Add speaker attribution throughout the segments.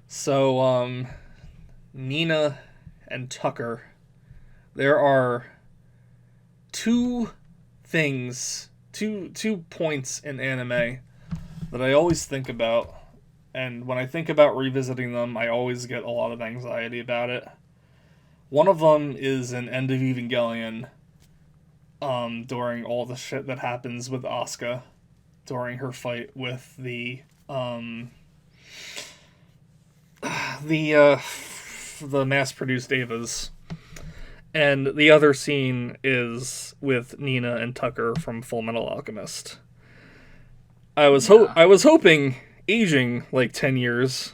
Speaker 1: So, Nina and Tucker, there are two things, two points in anime that I always think about, and when I think about revisiting them, I always get a lot of anxiety about it. One of them is an End of Evangelion, during all the shit that happens with Asuka during her fight with the the mass-produced Evas. And the other scene is with Nina and Tucker from Fullmetal Alchemist.
Speaker 2: Yeah.
Speaker 1: I was hoping aging like 10 years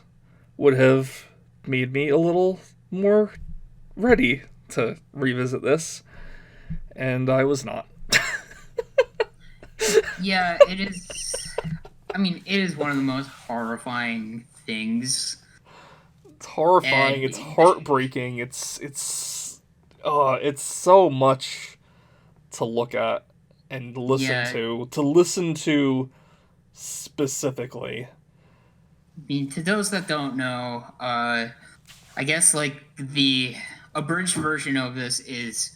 Speaker 1: would have made me a little more ready to revisit this, and I was not.
Speaker 2: Yeah, it is. I mean, it is one of the most horrifying things.
Speaker 1: It's horrifying,
Speaker 2: And
Speaker 1: it's heartbreaking, it's so much to look at and
Speaker 2: yeah,
Speaker 1: listen to specifically.
Speaker 2: I mean, to those that don't know, I guess like the abridged version of this is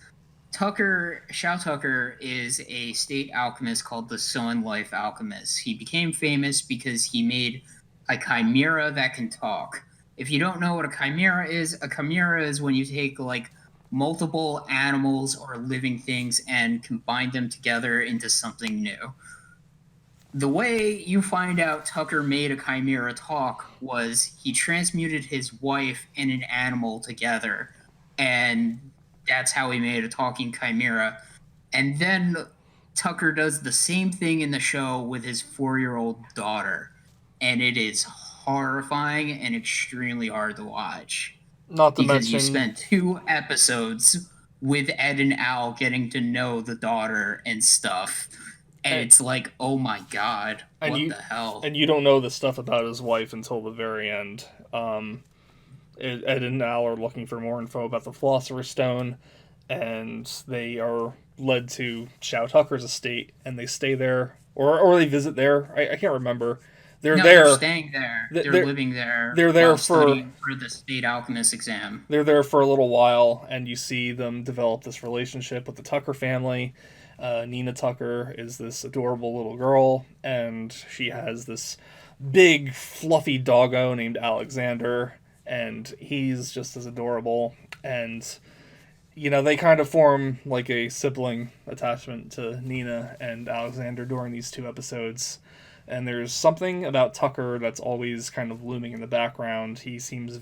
Speaker 2: Shou Tucker is a state alchemist called the Sun Life Alchemist. He became famous because he made a chimera that can talk. If you don't know what a chimera is when you take like multiple animals or living things and combine them together into something new. The way you find out Tucker made a chimera talk was he transmuted his wife and an animal together, and that's how he made a talking chimera. And then Tucker does the same thing in the show with his 4-year-old daughter, and it is horrifying and extremely hard to watch
Speaker 1: Not to
Speaker 2: because you
Speaker 1: mention,
Speaker 2: spent 2 episodes with Ed and Al getting to know the daughter and stuff. And
Speaker 1: and,
Speaker 2: it's like, oh my god,
Speaker 1: and
Speaker 2: what
Speaker 1: you
Speaker 2: the hell?
Speaker 1: and you don't know the stuff about his wife until the very end. Ed and Al are looking for more info about the Philosopher's Stone, and they are led to Shou Tucker's estate, and they stay there, or they visit there. I can't remember. They're
Speaker 2: No, they're
Speaker 1: there.
Speaker 2: staying there. They're
Speaker 1: They're
Speaker 2: living there
Speaker 1: they're there
Speaker 2: while
Speaker 1: for
Speaker 2: studying for the state alchemist exam.
Speaker 1: they're there for a little while, and you see them develop this relationship with the Tucker family. Nina Tucker is this adorable little girl, and she has this big, fluffy doggo named Alexander, and he's just as adorable. And, they kind of form like a sibling attachment to Nina and Alexander during these two episodes. And there's something about Tucker that's always kind of looming in the background. He seems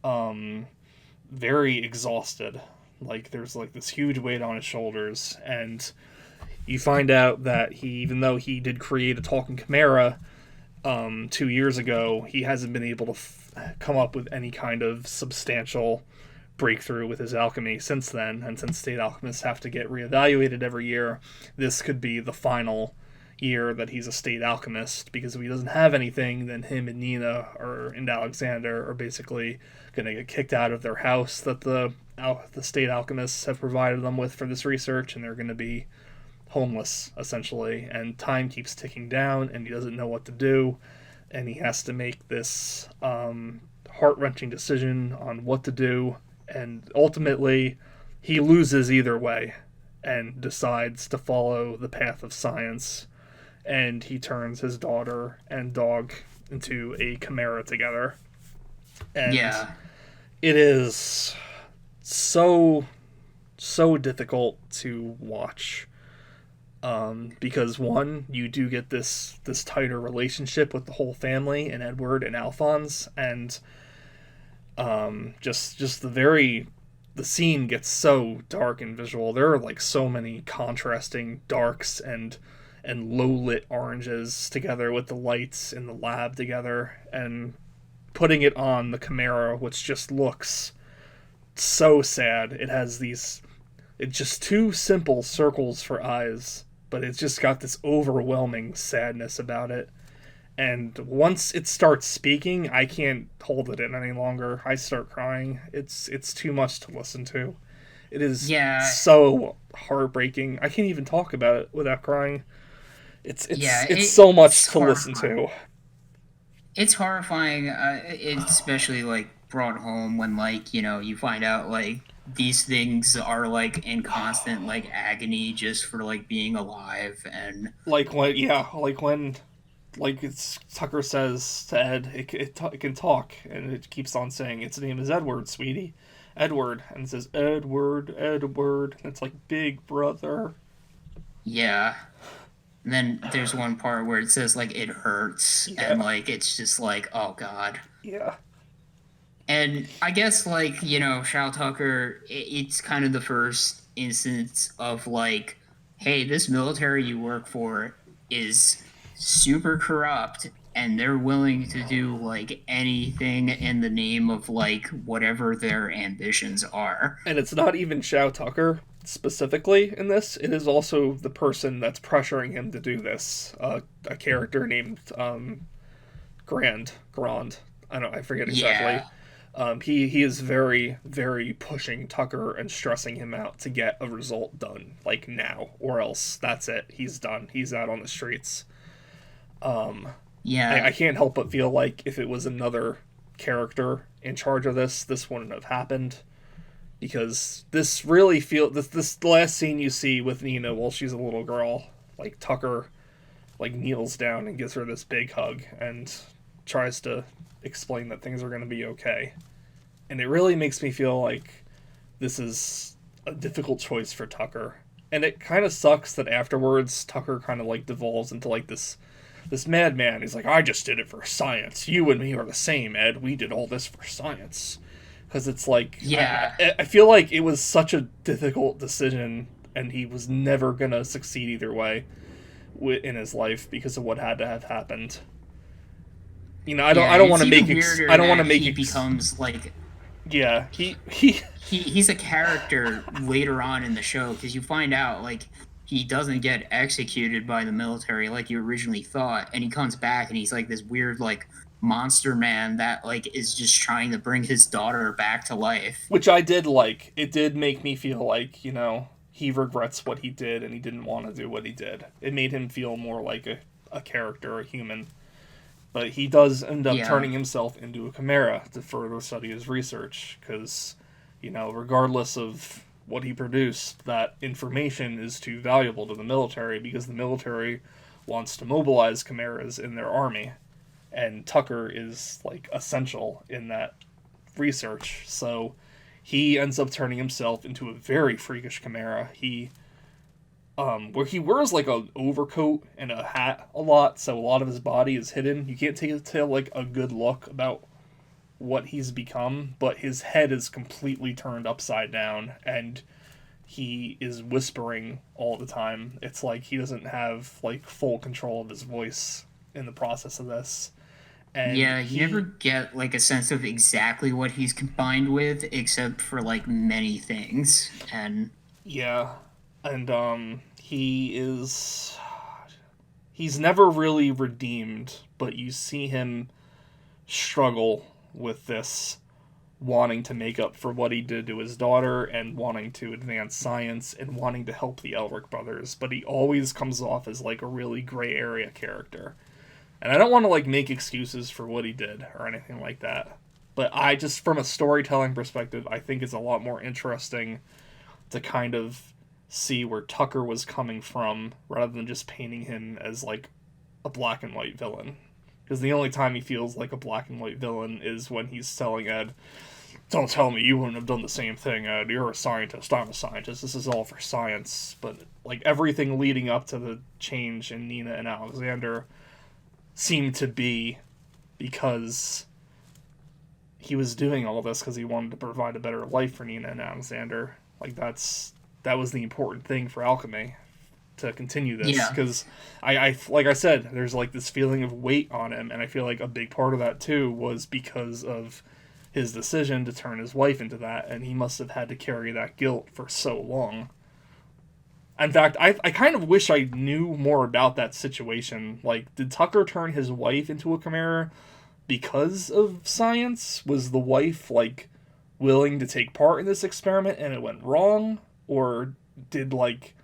Speaker 1: um, very exhausted. Like there's like this huge weight on his shoulders, and you find out that even though he did create a talking chimera 2 years ago, he hasn't been able to come up with any kind of substantial breakthrough with his alchemy since then. And since state alchemists have to get reevaluated every year, this could be the final year that he's a state alchemist, because if he doesn't have anything, then him and Nina and Alexander are basically going to get kicked out of their house that the state alchemists have provided them with for this research, and they're going to be homeless essentially. And time keeps ticking down, and he doesn't know what to do, and he has to make this heart wrenching decision on what to do, and ultimately he loses either way and decides to follow the path of science, and he turns his daughter and dog into a chimera together. And
Speaker 2: Yeah.
Speaker 1: it is so difficult to watch, because one, you do get this tighter relationship with the whole family and Edward and Alphonse, and just the scene gets so dark and visual. There are like so many contrasting darks and low lit oranges together with the lights in the lab together, and putting it on the Chimera, which just looks so sad. It has these, it's just two simple circles for eyes, but it's just got this overwhelming sadness about it. And once it starts speaking, I can't hold it in any longer. I start crying. It's too much to listen to. It is
Speaker 2: Yeah.
Speaker 1: so heartbreaking. I can't even talk about it without crying.
Speaker 2: Yeah,
Speaker 1: It's so
Speaker 2: it's
Speaker 1: much to listen
Speaker 2: horrifying.
Speaker 1: to.
Speaker 2: it's horrifying. It's especially like brought home when like you find out like these things are like in constant like agony just for like being alive and
Speaker 1: Like when, yeah, like when, like it's Tucker says to Ed, it can talk, and it keeps on saying its name is Edward, sweetie, Edward, and it says Edward, Edward, and it's like big brother.
Speaker 2: yeah. And then there's one part where it says like it hurts and
Speaker 1: Yeah,
Speaker 2: like it's just like oh god.
Speaker 1: yeah,
Speaker 2: And I guess like Shao Tucker, it's kind of the first instance of like, hey, this military you work for is super corrupt, and they're willing to do like anything in the name of like whatever their ambitions are.
Speaker 1: and it's not even Shou Tucker specifically in this. It is also the person that's pressuring him to do this. A character named Grand. I forget exactly.
Speaker 2: Yeah,
Speaker 1: He is very, very pushing Tucker and stressing him out to get a result done, like now, or else that's it. He's done. He's out on the streets. I
Speaker 2: yeah,
Speaker 1: can't help but feel like if it was another character in charge of this wouldn't have happened. Because this last scene you see with Nina while she's a little girl, like Tucker like kneels down and gives her this big hug and tries to explain that things are going to be okay. And it really makes me feel like this is a difficult choice for Tucker. And it kind of sucks that afterwards Tucker kind of like devolves into like this madman. He's like, I just did it for science. You and me are the same, Ed. We did all this for science. Because it's like,
Speaker 2: yeah.
Speaker 1: I feel like it was such a difficult decision, and he was never gonna succeed either way in his life because of what had to have happened.
Speaker 2: Yeah,
Speaker 1: I don't want
Speaker 2: it's
Speaker 1: to
Speaker 2: even
Speaker 1: make
Speaker 2: weirder
Speaker 1: I don't want
Speaker 2: that
Speaker 1: to make
Speaker 2: he becomes like
Speaker 1: yeah, he
Speaker 2: he's a character later on in the show because you find out like he doesn't get executed by the military like you originally thought, and he comes back and he's like this weird like monster man that like is just trying to bring his daughter back to life.
Speaker 1: which I did like. It did make me feel like, he regrets what he did and he didn't want to do what he did. It made him feel more like a character, a human. But he does end up
Speaker 2: Yeah,
Speaker 1: turning himself into a chimera to further study his research because, regardless of what he produced, that information is too valuable to the military because the military wants to mobilize chimeras in their army. And Tucker is, like, essential in that research. So he ends up turning himself into a very freakish chimera. Where he wears like an overcoat and a hat a lot, so a lot of his body is hidden. You can't tell like a good look about what he's become, but his head is completely turned upside down, and he is whispering all the time. It's like he doesn't have like full control of his voice in the process of this, and
Speaker 2: yeah. You never get like a sense of exactly what he's combined with, except for like many things. And
Speaker 1: yeah, and he's never really redeemed, but you see him struggle with this, wanting to make up for what he did to his daughter and wanting to advance science and wanting to help the Elric brothers, but he always comes off as like a really gray area character. And I don't want to like make excuses for what he did or anything like that. But I just from a storytelling perspective, I think it's a lot more interesting to kind of see where Tucker was coming from rather than just painting him as like a black and white villain. Because the only time he feels like a black and white villain is when he's telling Ed, don't tell me you wouldn't have done the same thing, Ed. You're a scientist, I'm a scientist. This is all for science. But like everything leading up to the change in Nina and Alexander seemed to be because he was doing all this because he wanted to provide a better life for Nina and Alexander. Like that was the important thing for alchemy to continue this
Speaker 2: yeah,
Speaker 1: because I like I said, there's like this feeling of weight on him, and I feel like a big part of that too was because of his decision to turn his wife into that, and he must have had to carry that guilt for so long. In fact, I kind of wish I knew more about that situation. Like, did Tucker turn his wife into a chimera because of science? Was the wife, like, willing to take part in this experiment and it went wrong? Or did, like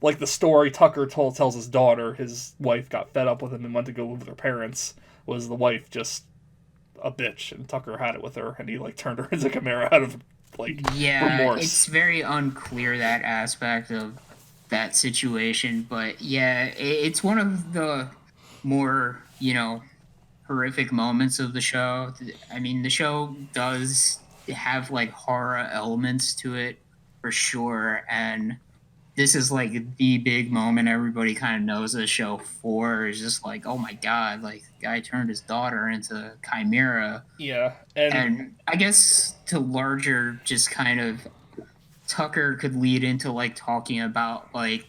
Speaker 1: the story Tucker tells his daughter, his wife got fed up with him and went to go live with her parents. Was the wife just a bitch and Tucker had it with her and he like turned her into Chimera out of like
Speaker 2: Yeah, it's
Speaker 1: remorse.
Speaker 2: very unclear that aspect of that situation, but yeah, it's one of the more, horrific moments of the show. I mean, the show does have like horror elements to it for sure, and this is like the big moment everybody kind of knows the show for is just like, oh my god, like the guy turned his daughter into Chimera.
Speaker 1: Yeah, and
Speaker 2: And I guess to larger just kind of Tucker could lead into like talking about like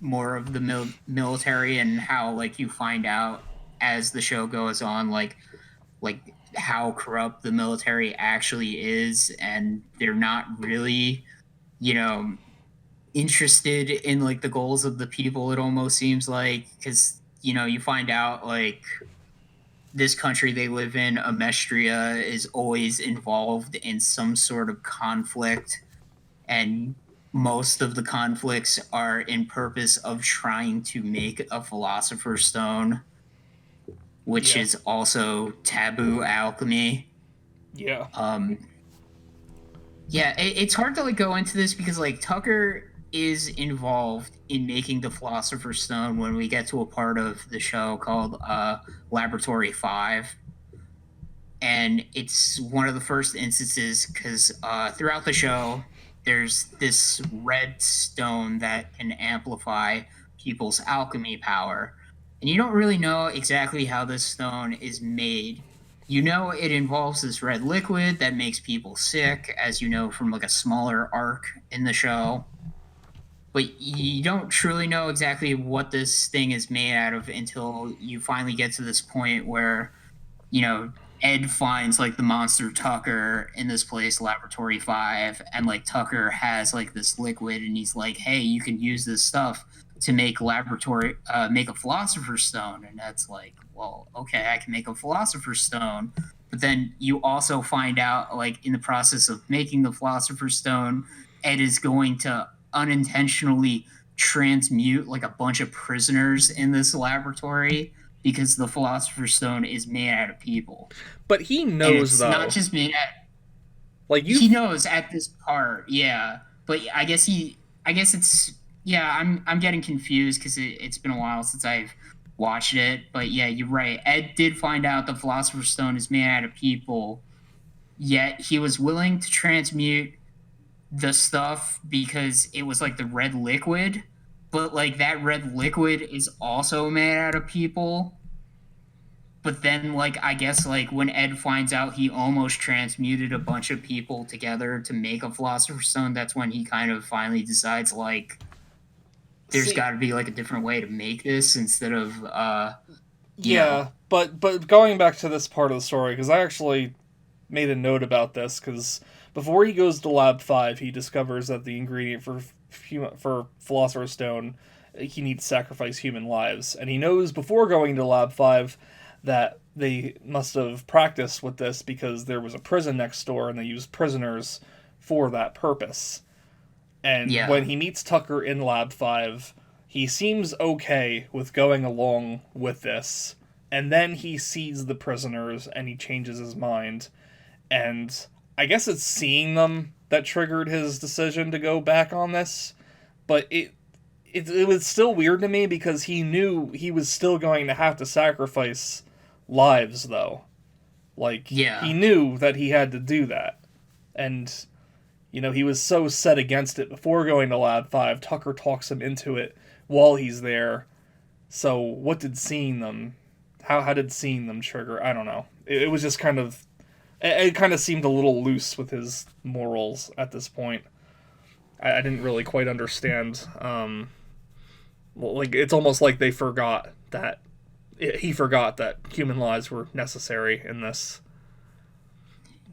Speaker 2: more of the military and how like you find out as the show goes on like how corrupt the military actually is, and they're not really, you know interested in like the goals of the people. It almost seems like, because you find out like this country they live in, Amestria, is always involved in some sort of conflict, and most of the conflicts are in purpose of trying to make a philosopher's stone, which
Speaker 1: yeah,
Speaker 2: is also taboo alchemy.
Speaker 1: yeah,
Speaker 2: um yeah, it's hard to like go into this because like Tucker is involved in making the philosopher's stone when we get to a part of the show called Laboratory 5. And it's one of the first instances because throughout the show there's this red stone that can amplify people's alchemy power, and you don't really know exactly how this stone is made. It involves this red liquid that makes people sick, as you know from like a smaller arc in the show, but you don't truly know exactly what this thing is made out of until you finally get to this point where you know, Ed finds like the monster Tucker in this place, Laboratory 5, and like Tucker has like this liquid, and he's like, hey, you can use this stuff to make a philosopher's stone. And that's like, well, okay, I can make a philosopher's stone. But then you also find out, like, in the process of making the philosopher's stone, Ed is going to unintentionally transmute like a bunch of prisoners in this laboratory because the philosopher's stone is made out of people,
Speaker 1: but he
Speaker 2: and
Speaker 1: knows
Speaker 2: it's not
Speaker 1: though,
Speaker 2: just made out.
Speaker 1: like you.
Speaker 2: He knows at this part, yeah, but I guess it's, yeah. I'm getting confused because it's been a while since I've watched it, but yeah, you're right. Ed did find out the philosopher's stone is made out of people, yet he was willing to transmute the stuff because it was like the red liquid, but like that red liquid is also made out of people. But then, like, I guess like when Ed finds out he almost transmuted a bunch of people together to make a philosopher's stone, that's when he kind of finally decides like there's
Speaker 1: See,
Speaker 2: got to be like a different way to make this instead of you know
Speaker 1: yeah, but going back to this part of the story, because I actually made a note about this, because before he goes to Lab 5, he discovers that the ingredient for Philosopher's Stone, he needs to sacrifice human lives, and he knows before going to Lab 5 that they must have practiced with this because there was a prison next door and they used prisoners for that purpose. And
Speaker 2: yeah.
Speaker 1: when he meets Tucker in Lab 5, he seems okay with going along with this. And then he sees the prisoners and he changes his mind. And I guess it's seeing them that triggered his decision to go back on this. But it was still weird to me because he knew he was still going to have to sacrifice lives, though. Like, he
Speaker 2: Yeah.
Speaker 1: knew that he had to do that. And he was so set against it before going to Lab 5. Tucker talks him into it while he's there. So, what did seeing them. How did seeing them trigger? I don't know. It was just kind of. It kind of seemed a little loose with his morals at this point. I didn't really quite understand. Like, it's almost like they forgot that. He forgot that human lives were necessary in this.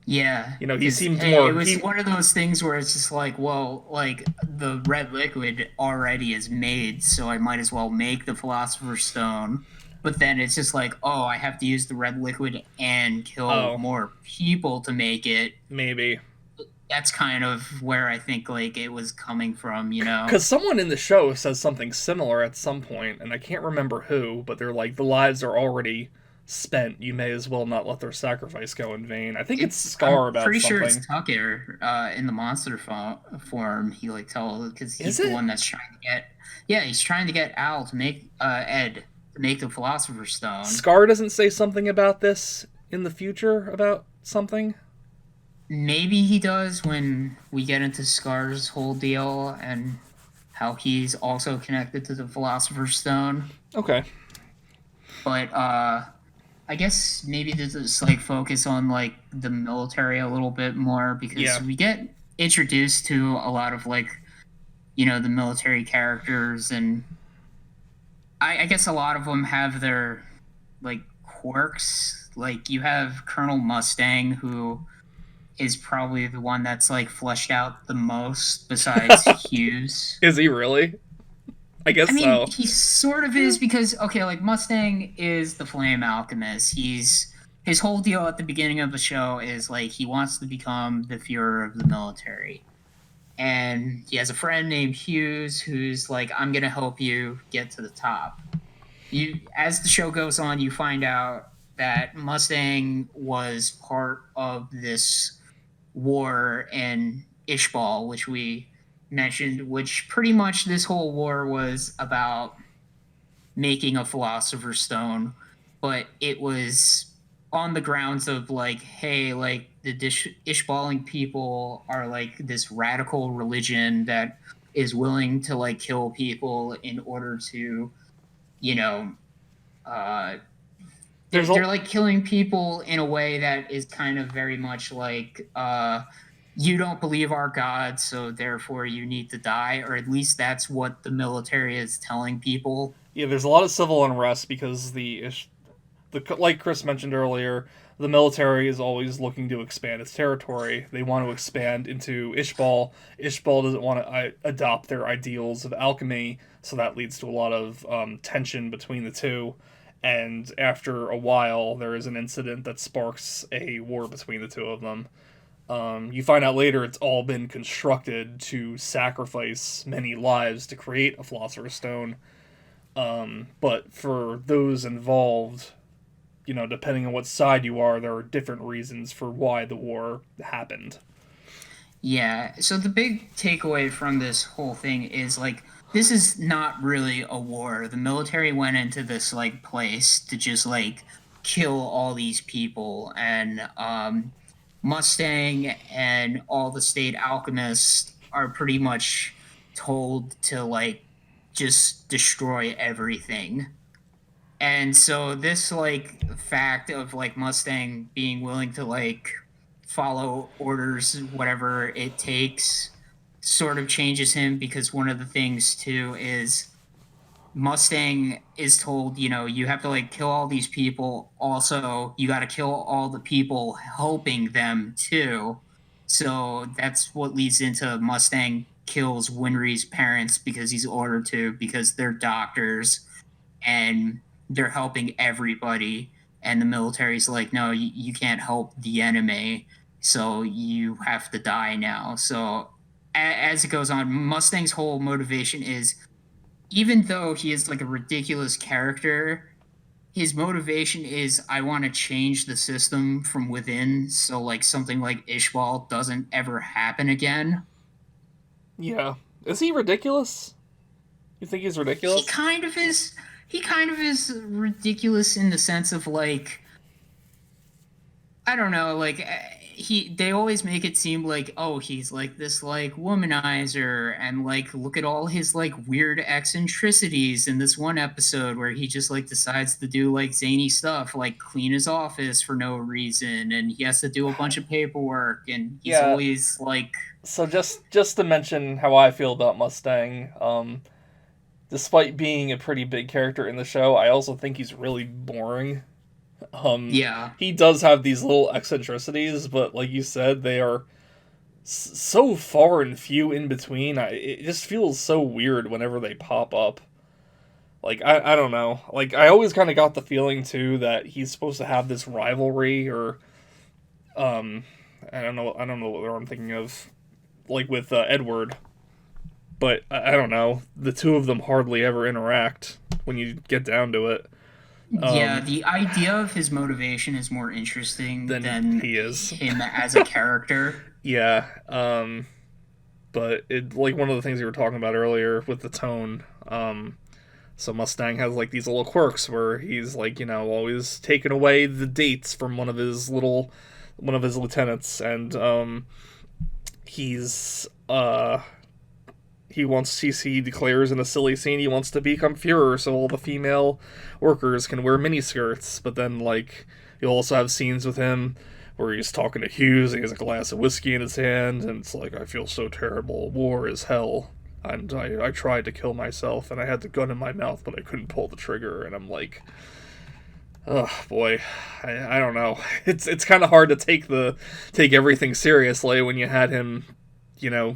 Speaker 2: Yeah,
Speaker 1: He
Speaker 2: because
Speaker 1: seemed
Speaker 2: it
Speaker 1: more.
Speaker 2: was one of those things where it's just like, well, like the red liquid already is made, so I might as well make the philosopher's stone. But then it's just like, oh, I have to use the red liquid and kill
Speaker 1: Oh,
Speaker 2: more people to make it.
Speaker 1: maybe.
Speaker 2: That's kind of where I think like it was coming from.
Speaker 1: Because someone in the show says something similar at some point, and I can't remember who, but they're like, the lives are already spent. You may as well not let their sacrifice go in vain. I think it's
Speaker 2: It's
Speaker 1: Scar
Speaker 2: I'm
Speaker 1: about
Speaker 2: pretty sure it's
Speaker 1: something.
Speaker 2: Tucker in the monster form. He like tells because
Speaker 1: Is
Speaker 2: he's the
Speaker 1: it?
Speaker 2: one that's trying to get. Yeah, he's trying to get Al to make Ed to make the Philosopher's Stone.
Speaker 1: Scar doesn't say something about this in the future about something?
Speaker 2: Maybe he does when we get into Scar's whole deal and how he's also connected to the Philosopher's Stone.
Speaker 1: Okay.
Speaker 2: But I guess maybe to just like focus on like the military a little bit more because
Speaker 1: Yeah.
Speaker 2: we get introduced to a lot of like the military characters, and I guess a lot of them have their like quirks. Like you have Colonel Mustang, who is probably the one that's like fleshed out the most besides Hughes.
Speaker 1: Is he really? I
Speaker 2: I
Speaker 1: guess
Speaker 2: mean,
Speaker 1: so.
Speaker 2: he sort of is because okay, like Mustang is the flame alchemist. He's his whole deal at the beginning of the show is like he wants to become the Führer of the military. And he has a friend named Hughes who's like, I'm gonna help you get to the top. You as the show goes on, you find out that Mustang was part of this war in Ishbal, which we mentioned, which pretty much this whole war was about making a philosopher's stone, but it was on the grounds of like, hey, like the Ishballing people are like this radical religion that is willing to like kill people in order to, you know, uh,
Speaker 1: There's
Speaker 2: they're
Speaker 1: a
Speaker 2: like killing people in a way that is kind of very much like you don't believe our god, so therefore you need to die, or at least that's what the military is telling people.
Speaker 1: yeah, there's a lot of civil unrest because like Chris mentioned earlier, the military is always looking to expand its territory. They want to expand into Ishbal. Ishbal doesn't want to adopt their ideals of alchemy, so that leads to a lot of tension between the two. And after a while, there is an incident that sparks a war between the two of them. You find out later it's all been constructed to sacrifice many lives to create a Philosopher's Stone. But for those involved, depending on what side you are, there are different reasons for why the war happened.
Speaker 2: Yeah. So the big takeaway from this whole thing is like this is not really a war. The military went into this like place to just like kill all these people, and Mustang and all the state alchemists are pretty much told to like just destroy everything. And so this like fact of like Mustang being willing to like follow orders whatever it takes sort of changes him, because one of the things too is Mustang is told, you have to like kill all these people. Also, you got to kill all the people helping them too. So that's what leads into Mustang kills Winry's parents because he's ordered to, because they're doctors and they're helping everybody. And the military's like, no, you can't help the enemy, so you have to die now. So as it goes on, Mustang's whole motivation is, even though he is like a ridiculous character, his motivation is, I want to change the system from within, so like something like Ishbal doesn't ever happen again.
Speaker 1: Yeah. Is he ridiculous? You think he's
Speaker 2: He
Speaker 1: ridiculous?
Speaker 2: kind of is. He kind of is ridiculous in the sense of like, I don't know, like they always make it seem like, oh, he's like this like womanizer, and like look at all his like weird eccentricities in this one episode where he just like decides to do like zany stuff like clean his office for no reason, and he has to do a bunch of paperwork, and he's
Speaker 1: Yeah.
Speaker 2: always like,
Speaker 1: So just to mention how I feel about Mustang, despite being a pretty big character in the show, I also think he's really boring.
Speaker 2: yeah.
Speaker 1: He does have these little eccentricities, but like you said, they are so far and few in between. It just feels so weird whenever they pop up. Like I don't know. Like I always kind of got the feeling too that he's supposed to have this rivalry or um I don't know what I'm thinking of, like with Edward, but I don't know. The two of them hardly ever interact when you get down to it.
Speaker 2: Yeah, the idea of his motivation is more interesting
Speaker 1: than
Speaker 2: than
Speaker 1: he is.
Speaker 2: him as a character.
Speaker 1: Yeah. But it, like one of the things you were talking about earlier with the tone. So Mustang has like these little quirks where he's like, always taking away the dates from one of his lieutenants, and he's he declares in a silly scene he wants to become Führer so all the female workers can wear miniskirts. But then like you'll also have scenes with him where he's talking to Hughes and he has a glass of whiskey in his hand, and it's like, I feel so terrible. War is hell. And I tried to kill myself, and I had the gun in my mouth, but I couldn't pull the trigger. And I'm like, oh boy, I don't know. It's kind of hard to take everything seriously when you had him, you know,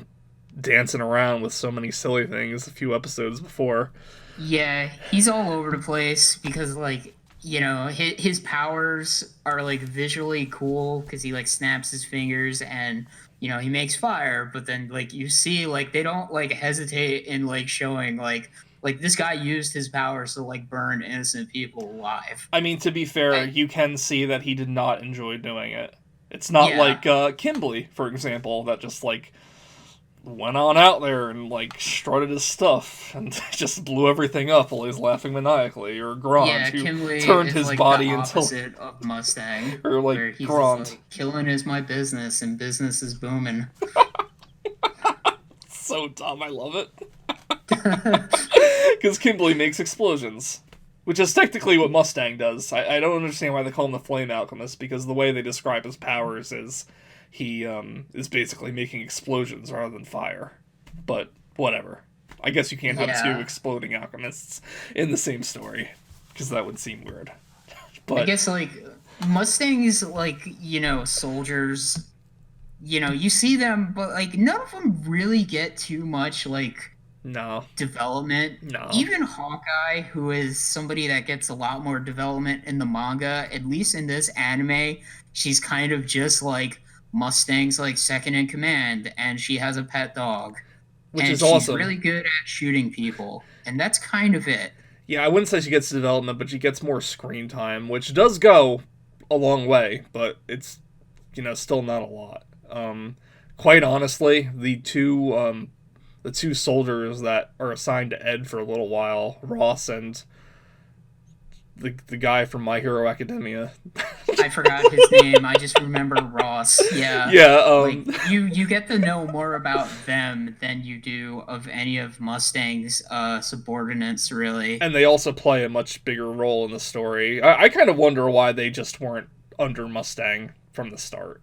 Speaker 1: dancing around with so many silly things a few episodes before.
Speaker 2: Yeah, he's all over the place because, like, his powers are like visually cool because he like snaps his fingers and he makes fire. But then like you see like they don't like hesitate in like showing like this guy used his powers to like burn innocent people alive.
Speaker 1: I mean, to be fair, you can see that he did not enjoy doing it. It's not
Speaker 2: Yeah,
Speaker 1: like Kimberly, for example, that just like went on out there and like strutted his stuff and just blew everything up while he's laughing maniacally, or Grant,
Speaker 2: yeah.
Speaker 1: who
Speaker 2: Kimberly
Speaker 1: turned
Speaker 2: is
Speaker 1: his
Speaker 2: like
Speaker 1: body
Speaker 2: the
Speaker 1: until,
Speaker 2: opposite of Mustang,
Speaker 1: or like
Speaker 2: where he's just
Speaker 1: Grant.
Speaker 2: like killing is my business and business is booming.
Speaker 1: So dumb, I love it. Because Kimberly makes explosions, which is technically what Mustang does. I don't understand why they call him the Flame Alchemist, because the way they describe his powers is he is basically making explosions rather than fire. But whatever. I guess you can't have two
Speaker 2: Yeah.
Speaker 1: exploding alchemists in the same story, because that would seem weird.
Speaker 2: I
Speaker 1: But
Speaker 2: guess like Mustangs, like soldiers. You see them, but like none of them really get too much like
Speaker 1: no,
Speaker 2: development.
Speaker 1: no.
Speaker 2: Even Hawkeye, who is somebody that gets a lot more development in the manga, at least in this anime, she's kind of just like Mustang's like second in command, and she has a pet dog,
Speaker 1: Which
Speaker 2: and
Speaker 1: is
Speaker 2: she's
Speaker 1: awesome.
Speaker 2: really good at shooting people, and that's kind of it.
Speaker 1: Yeah, I wouldn't say she gets development, but she gets more screen time, which does go a long way, but it's still not a lot. Quite honestly, the two soldiers that are assigned to Ed for a little while, Ross and the guy from My Hero Academia.
Speaker 2: I forgot his name. I just remember Ross. Yeah.
Speaker 1: Yeah,
Speaker 2: Like you get to know more about them than you do of any of Mustang's subordinates, really.
Speaker 1: and they also play a much bigger role in the story. I kind of wonder why they just weren't under Mustang from the start.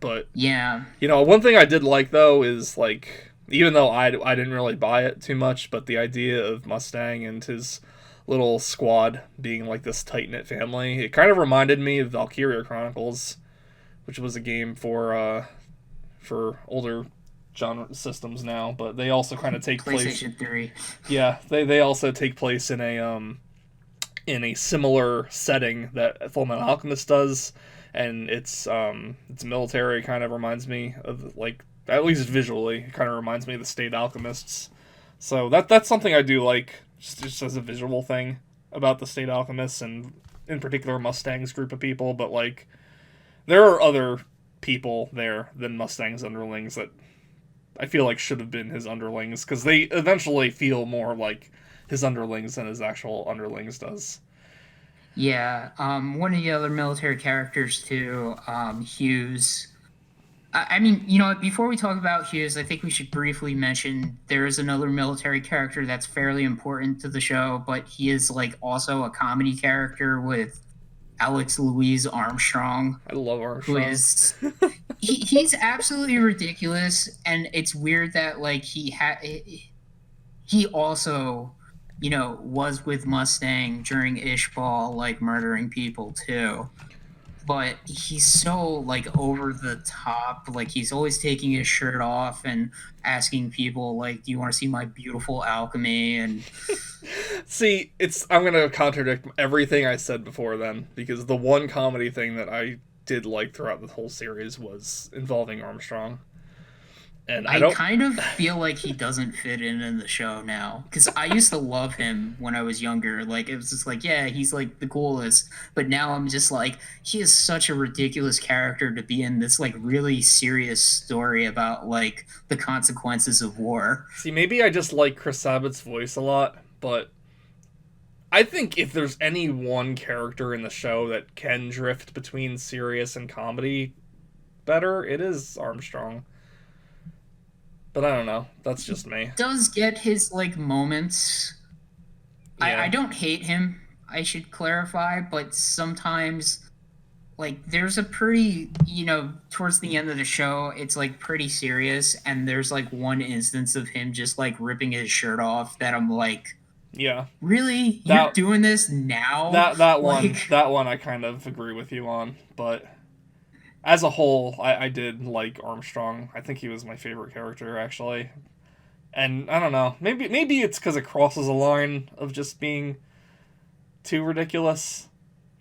Speaker 1: But
Speaker 2: Yeah.
Speaker 1: one thing I did like though is like, even though I didn't really buy it too much, but the idea of Mustang and his little squad being like this tight knit family, it kind of reminded me of Valkyria Chronicles, which was a game for older genre systems now, but they also kind of take place.
Speaker 2: PlayStation 3.
Speaker 1: Yeah, they also take place in a similar setting that Fullmetal Alchemist does, and it's military. Kind of reminds me of, like, at least visually, it kind of reminds me of the State Alchemists. So that's something I do like, just as a visual thing about the State Alchemists, and in particular Mustang's group of people. But like, there are other people there than Mustang's underlings that I feel like should have been his underlings, because they eventually feel more like his underlings than his actual underlings does.
Speaker 2: Yeah. One of the other military characters too, Hughes. I mean, before we talk about Hughes, I think we should briefly mention there is another military character that's fairly important to the show, but he is like also a comedy character with Alex Louise Armstrong,
Speaker 1: I love
Speaker 2: who
Speaker 1: Armstrong.
Speaker 2: is he's absolutely ridiculous, and it's weird that like he also was with Mustang during Ishbal, like murdering people too, but he's so like over the top. Like he's always taking his shirt off and asking people like, "Do you want to see my beautiful alchemy?" And
Speaker 1: See, I'm gonna contradict everything I said before then, because the one comedy thing that I did like throughout the whole series was involving Armstrong. And I
Speaker 2: I
Speaker 1: don't.
Speaker 2: kind of feel like he doesn't fit in the show now because I used to love him when I was younger. Like it was just like, yeah, he's like the coolest. But now I'm just like, he is such a ridiculous character to be in this like really serious story about like the consequences of war.
Speaker 1: See, maybe I just like Chris Sabat's voice a lot, but I think if there's any one character in the show that can drift between serious and comedy better, it is Armstrong. But I don't know. That's just me.
Speaker 2: Does get his like moments. I
Speaker 1: Yeah.
Speaker 2: don't hate him. I should clarify, but sometimes like there's a pretty towards the end of the show it's like pretty serious and there's like one instance of him just like ripping his shirt off that I'm like,
Speaker 1: Yeah.
Speaker 2: really, you're
Speaker 1: That
Speaker 2: doing this now?
Speaker 1: that one
Speaker 2: Like,
Speaker 1: that one I kind of agree with you on, but as a whole, I did like Armstrong. I think he was my favorite character actually. And I don't know. Maybe it's cuz it crosses a line of just being too ridiculous.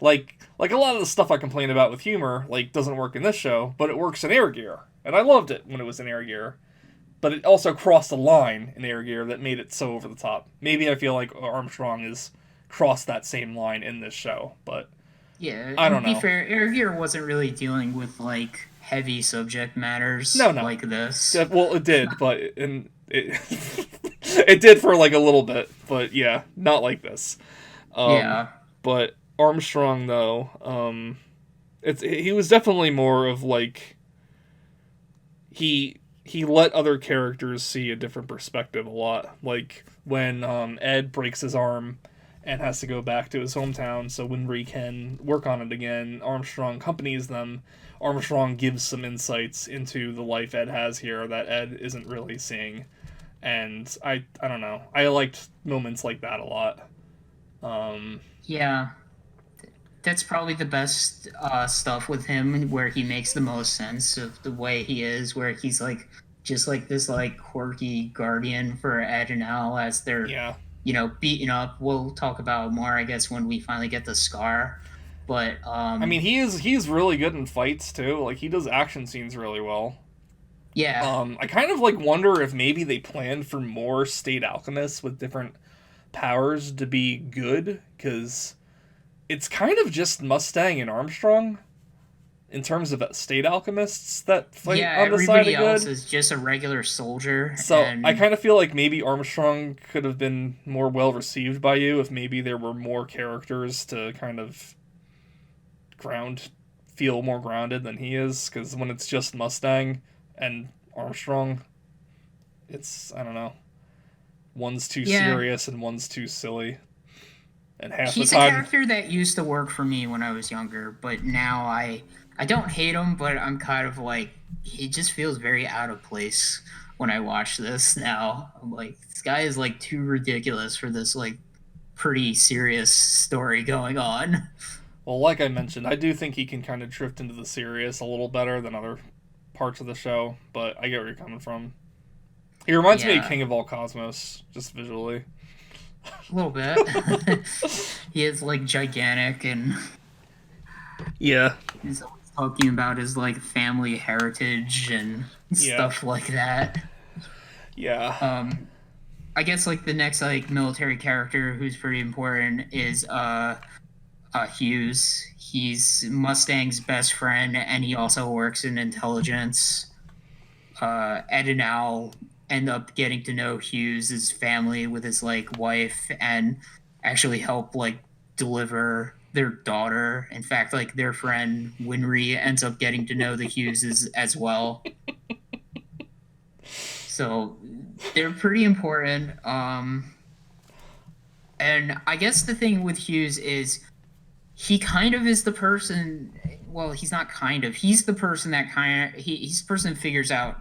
Speaker 1: Like a lot of the stuff I complain about with humor like doesn't work in this show, but it works in Air Gear. And I loved it when it was in Air Gear. But it also crossed a line in Air Gear that made it so over the top. Maybe I feel like Armstrong has crossed that same line in this show, but
Speaker 2: yeah,
Speaker 1: I
Speaker 2: and
Speaker 1: don't
Speaker 2: to be
Speaker 1: know.
Speaker 2: fair, Air Gear wasn't really dealing with like heavy subject matters
Speaker 1: No, no.
Speaker 2: like this.
Speaker 1: Well, it did, but it did for like a little bit, but yeah, not like this. Um,
Speaker 2: Yeah.
Speaker 1: but Armstrong though, he was definitely more of like he let other characters see a different perspective a lot. Like when Ed breaks his arm and has to go back to his hometown so Winry can work on it again, Armstrong accompanies them. Armstrong gives some insights into the life Ed has here that Ed isn't really seeing. And I don't know. I liked moments like that a lot. Um,
Speaker 2: Yeah. That's probably the best stuff with him, where he makes the most sense of the way he is, where he's like just like this like quirky guardian for Ed and Al as they're
Speaker 1: yeah.
Speaker 2: beaten up. We'll talk about more, I guess, when we finally get the Scar. But
Speaker 1: I mean, he's really good in fights too. Like he does action scenes really well.
Speaker 2: yeah,
Speaker 1: I kind of like wonder if maybe they planned for more state alchemists with different powers to be good, because it's kind of just Mustang and Armstrong in terms of state alchemists that fight
Speaker 2: yeah,
Speaker 1: on the side
Speaker 2: everybody
Speaker 1: of
Speaker 2: else
Speaker 1: good.
Speaker 2: is just a regular soldier,
Speaker 1: So I
Speaker 2: and
Speaker 1: kind of feel like maybe Armstrong could have been more well received by you if maybe there were more characters to kind of ground feel more grounded than he is, because when it's just Mustang and Armstrong, it's, I don't know, one's too
Speaker 2: yeah,
Speaker 1: serious and one's too silly, and half the
Speaker 2: he's a
Speaker 1: time.
Speaker 2: character that used to work for me when I was younger, but now I don't hate him, but I'm kind of like he just feels very out of place when I watch this now. I'm like, this guy is like too ridiculous for this like pretty serious story going on.
Speaker 1: Well, like I mentioned, I do think he can kind of drift into the serious a little better than other parts of the show, but I get where you're coming from. He reminds me of
Speaker 2: Yeah,
Speaker 1: King of All Cosmos, just visually.
Speaker 2: a little bit. He is like gigantic and
Speaker 1: Yeah.
Speaker 2: he's always talking about his like family heritage and
Speaker 1: Yeah.
Speaker 2: stuff like that.
Speaker 1: Yeah.
Speaker 2: Um, I guess like the next like military character who's pretty important is Hughes. He's Mustang's best friend, and he also works in intelligence. Ed and Al end up getting to know Hughes' family with his like wife, and actually help like deliver their daughter. In fact, like their friend Winry ends up getting to know the Hugheses as well. So they're pretty important. And I guess the thing with Hughes is he kind of is the person. Well, he's not kind of. He's the person that he's the person who figures out.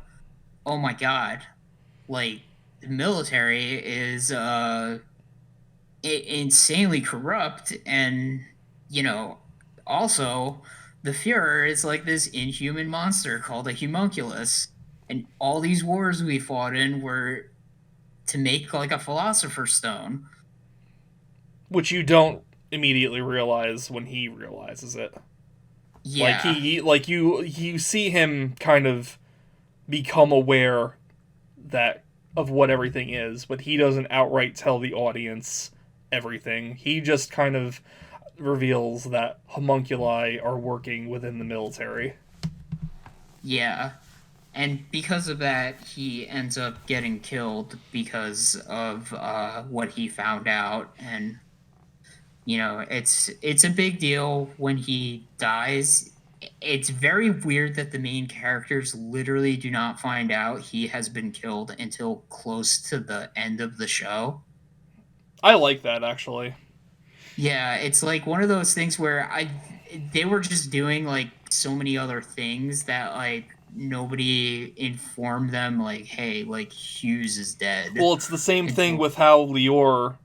Speaker 2: Oh my god, like the military is insanely corrupt, and you know, also the Fuhrer is like this inhuman monster called a homunculus, and all these wars we fought in were to make like a philosopher's stone.
Speaker 1: Which you don't immediately realize when he realizes it. Like
Speaker 2: Yeah,
Speaker 1: you see him kind of become aware that of what everything is, but he doesn't outright tell the audience everything. He just kind of reveals that homunculi are working within the military.
Speaker 2: Yeah. And because of that, he ends up getting killed because of what he found out. And it's a big deal when he dies. It's very weird that the main characters literally do not find out he has been killed until close to the end of the show.
Speaker 1: I like that, actually.
Speaker 2: Yeah, it's like one of those things where they were just doing like so many other things that like nobody informed them like, hey, like Hughes is dead
Speaker 1: Well, it's the same thing
Speaker 2: until
Speaker 1: with how Lior,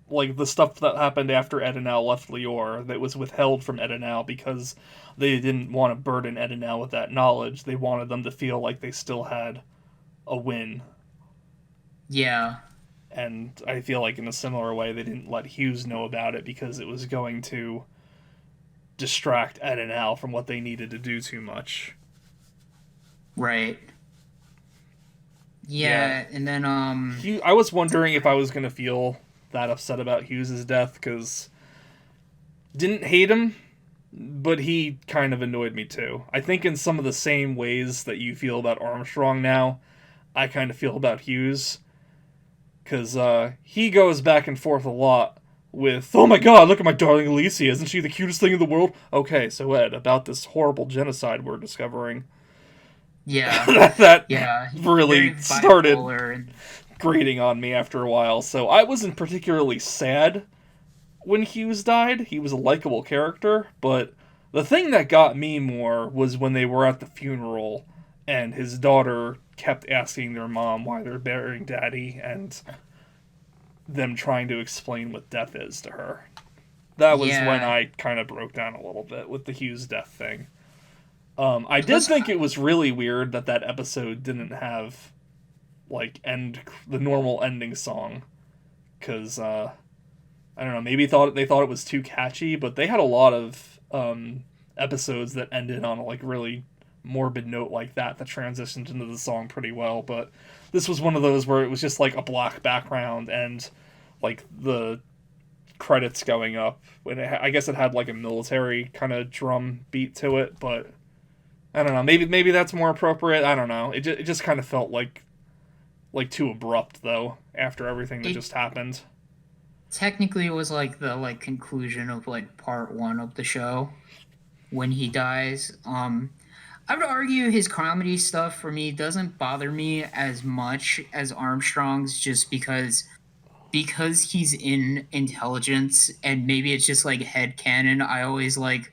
Speaker 1: like the stuff that happened after Edenau left Lior, that was withheld from Edenau because they didn't want to burden Edenau with that knowledge. They wanted them to feel like they still had a win.
Speaker 2: yeah.
Speaker 1: And I feel like in a similar way, they didn't let Hughes know about it because it was going to distract Ed and Al from what they needed to do too much.
Speaker 2: Right. Yeah, and then
Speaker 1: I was wondering if I was going to feel that upset about Hughes' death, because didn't hate him, but he kind of annoyed me too. I think in some of the same ways that you feel about Armstrong now, I kind of feel about Hughes, because he goes back and forth a lot with, oh my god, look at my darling Alicia, isn't she the cutest thing in the world? Okay, so Ed, about this horrible genocide we're discovering.
Speaker 2: yeah.
Speaker 1: that
Speaker 2: Yeah,
Speaker 1: really
Speaker 2: very
Speaker 1: started
Speaker 2: bipolar and
Speaker 1: grating on me after a while, so I wasn't particularly sad when Hughes died. He was a likable character, but the thing that got me more was when they were at the funeral and his daughter kept asking their mom why they're burying Daddy, and them trying to explain what death is to her. That was when
Speaker 2: yeah.
Speaker 1: I kind of broke down a little bit with the Hughes death thing. I did
Speaker 2: Plus,
Speaker 1: think it was really weird that that episode didn't have like the normal ending song, because I don't know, maybe they thought it was too catchy, but they had a lot of episodes that ended on a like really morbid note like that transitioned into the song pretty well. But this was one of those where it was just like a black background and like the credits going up, and I guess it had like a military kind of drum beat to it, but I don't know, maybe that's more appropriate. I don't know, it just kind of felt like too abrupt though after everything that
Speaker 2: it
Speaker 1: just happened.
Speaker 2: technically it was like the like conclusion of like part one of the show when he dies. I would argue his comedy stuff for me doesn't bother me as much as Armstrong's, just because he's in intelligence, and maybe it's just like head canon. I always like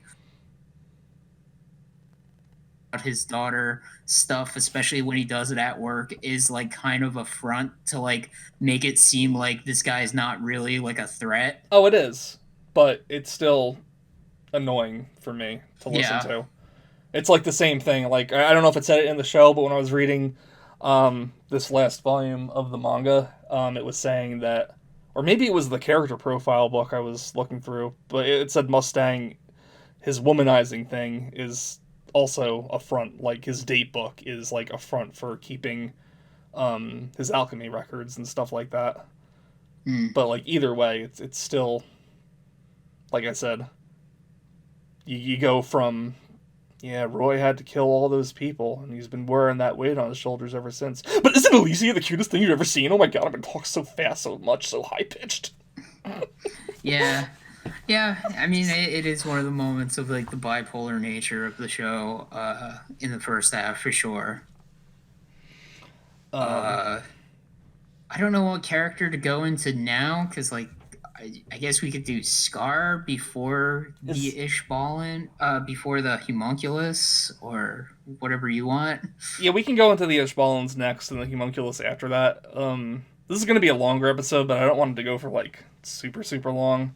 Speaker 2: his daughter stuff, especially when he does it at work, is like kind of a front to like make it seem like this guy's not really like a threat.
Speaker 1: Oh, it is, but it's still annoying for me to listen
Speaker 2: Yeah.
Speaker 1: to. It's like the same thing. Like, I don't know if it said it in the show, but when I was reading this last volume of the manga, it was saying that, or maybe it was the character profile book I was looking through, but it said Mustang, his womanizing thing is also a front. Like, his date book is like a front for keeping his alchemy records and stuff like that.
Speaker 2: Mm.
Speaker 1: But like either way, it's still, like I said, you go from, yeah, Roy had to kill all those people, and he's been wearing that weight on his shoulders ever since. But isn't Alicia the cutest thing you've ever seen? Oh my god, I've been talking so fast, so much, so high pitched.
Speaker 2: Yeah. Yeah, I mean, it is one of the moments of like the bipolar nature of the show in the first half for sure.
Speaker 1: Um,
Speaker 2: Uh, I don't know what character to go into now, because like I guess we could do Scar before the
Speaker 1: is
Speaker 2: Ishballan, before the Homunculus, or whatever you want.
Speaker 1: Yeah, we can go into the Ishballans next and the Homunculus after that. This is going to be a longer episode, but I don't want it to go for like super super long.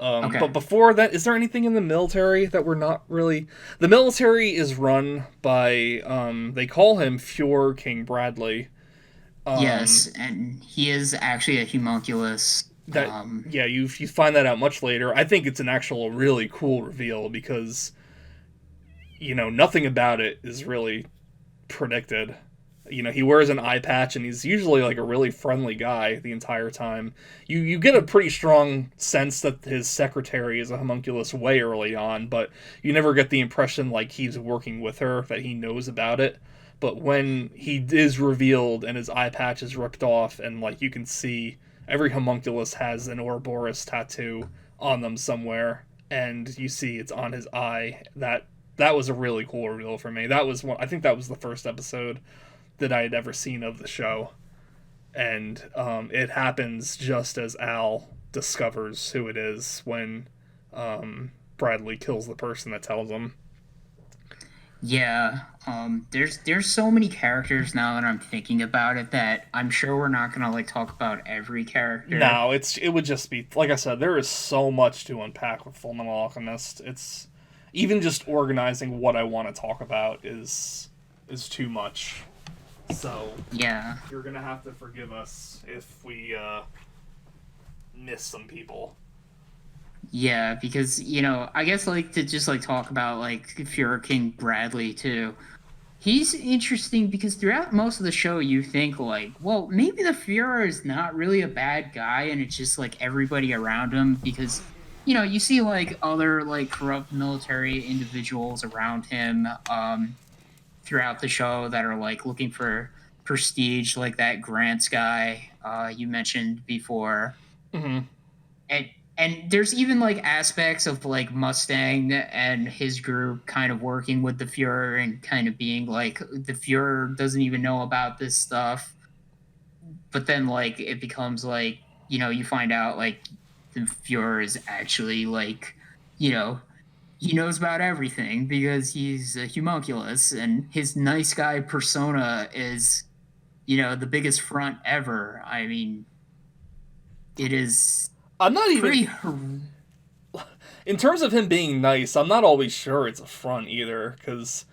Speaker 2: Okay.
Speaker 1: But before that, is there anything in the military that we're not really? The military is run by they call him Fjord King Bradley. Um,
Speaker 2: Yes, and he is actually a Homunculus.
Speaker 1: that Yeah, you find that out much later. I think it's an actual really cool reveal because nothing about it is really predicted. You know, he wears an eye patch, and he's usually like a really friendly guy the entire time. You get a pretty strong sense that his secretary is a homunculus way early on, but you never get the impression like he's working with her, that he knows about it. But when he is revealed and his eye patch is ripped off, and like you can see every homunculus has an Ouroboros tattoo on them somewhere, and you see it's on his eye. That was a really cool reveal for me. That was one. I think that was the first episode that I had ever seen of the show, and it happens just as Al discovers who it is when Bradley kills the person that tells him.
Speaker 2: Yeah, there's so many characters now that I'm thinking about it that I'm sure we're not gonna like talk about every character.
Speaker 1: No, it would just be like I said. There is so much to unpack with Fullmetal Alchemist. It's even just organizing what I want to talk about is too much. So
Speaker 2: Yeah,
Speaker 1: you're gonna have to forgive us if we miss some people.
Speaker 2: yeah, because I guess like to just like talk about like Fuhrer King Bradley too. He's interesting because throughout most of the show, you think like, well, maybe the Fuhrer is not really a bad guy, and it's just like everybody around him because you see like other like corrupt military individuals around him throughout the show that are like looking for prestige, like that Grants guy you mentioned before,
Speaker 1: Mm-hmm.
Speaker 2: and there's even like aspects of like Mustang and his group kind of working with the Fuhrer and kind of being like the Fuhrer doesn't even know about this stuff, but then like it becomes like you find out like the Fuhrer is actually like you know he knows about everything because he's a homunculus and his nice guy persona is the biggest front ever. I mean, it is
Speaker 1: I'm not even
Speaker 2: pretty
Speaker 1: in terms of him being nice. I'm not always sure it's a front either, because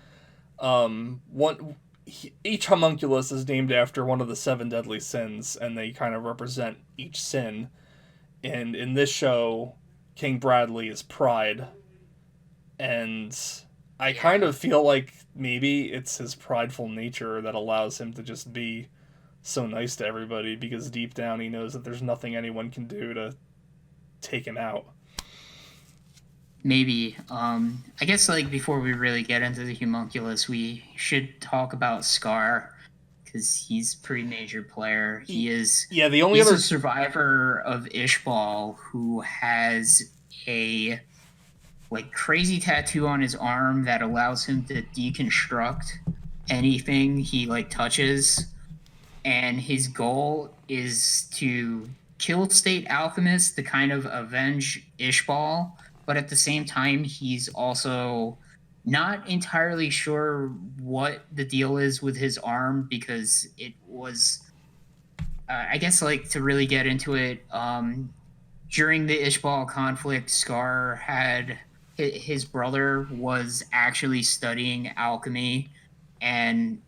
Speaker 1: each homunculus is named after one of the seven deadly sins, and they kind of represent each sin. And in this show, King Bradley is pride, and I kind
Speaker 2: yeah.
Speaker 1: of feel like maybe it's his prideful nature that allows him to just be so nice to everybody, because deep down he knows that there's nothing anyone can do to take him out.
Speaker 2: Maybe. I guess like before we really get into the homunculus, we should talk about Scar because he's a pretty major player.
Speaker 1: Yeah, the only
Speaker 2: He's
Speaker 1: other
Speaker 2: a survivor of Ishbal who has a like crazy tattoo on his arm that allows him to deconstruct anything he like touches, and his goal is to kill State Alchemist to kind of avenge Ishbal, but at the same time, he's also not entirely sure what the deal is with his arm because it was, I guess, like to really get into it. During the Ishbal conflict, Scar had his brother was actually studying alchemy, and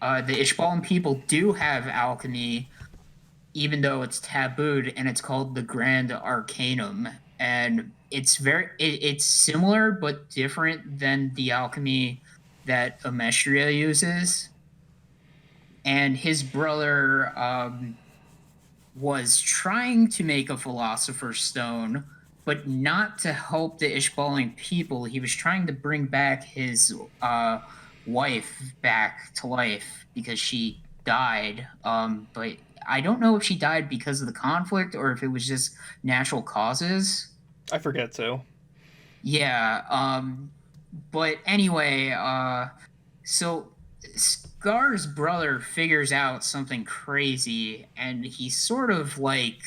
Speaker 2: the Ishbalan people do have alchemy, even though it's tabooed, and it's called the Grand Arcanum. And it's similar but different than the alchemy that Amestria uses. And his brother was trying to make a Philosopher's Stone, but not to help the Ishbalan people. He was trying to bring back his wife back to life because she died. But I don't know if she died because of the conflict or if it was just natural causes.
Speaker 1: I forget too.
Speaker 2: Yeah. But anyway, so Scar's brother figures out something crazy, and he's sort of like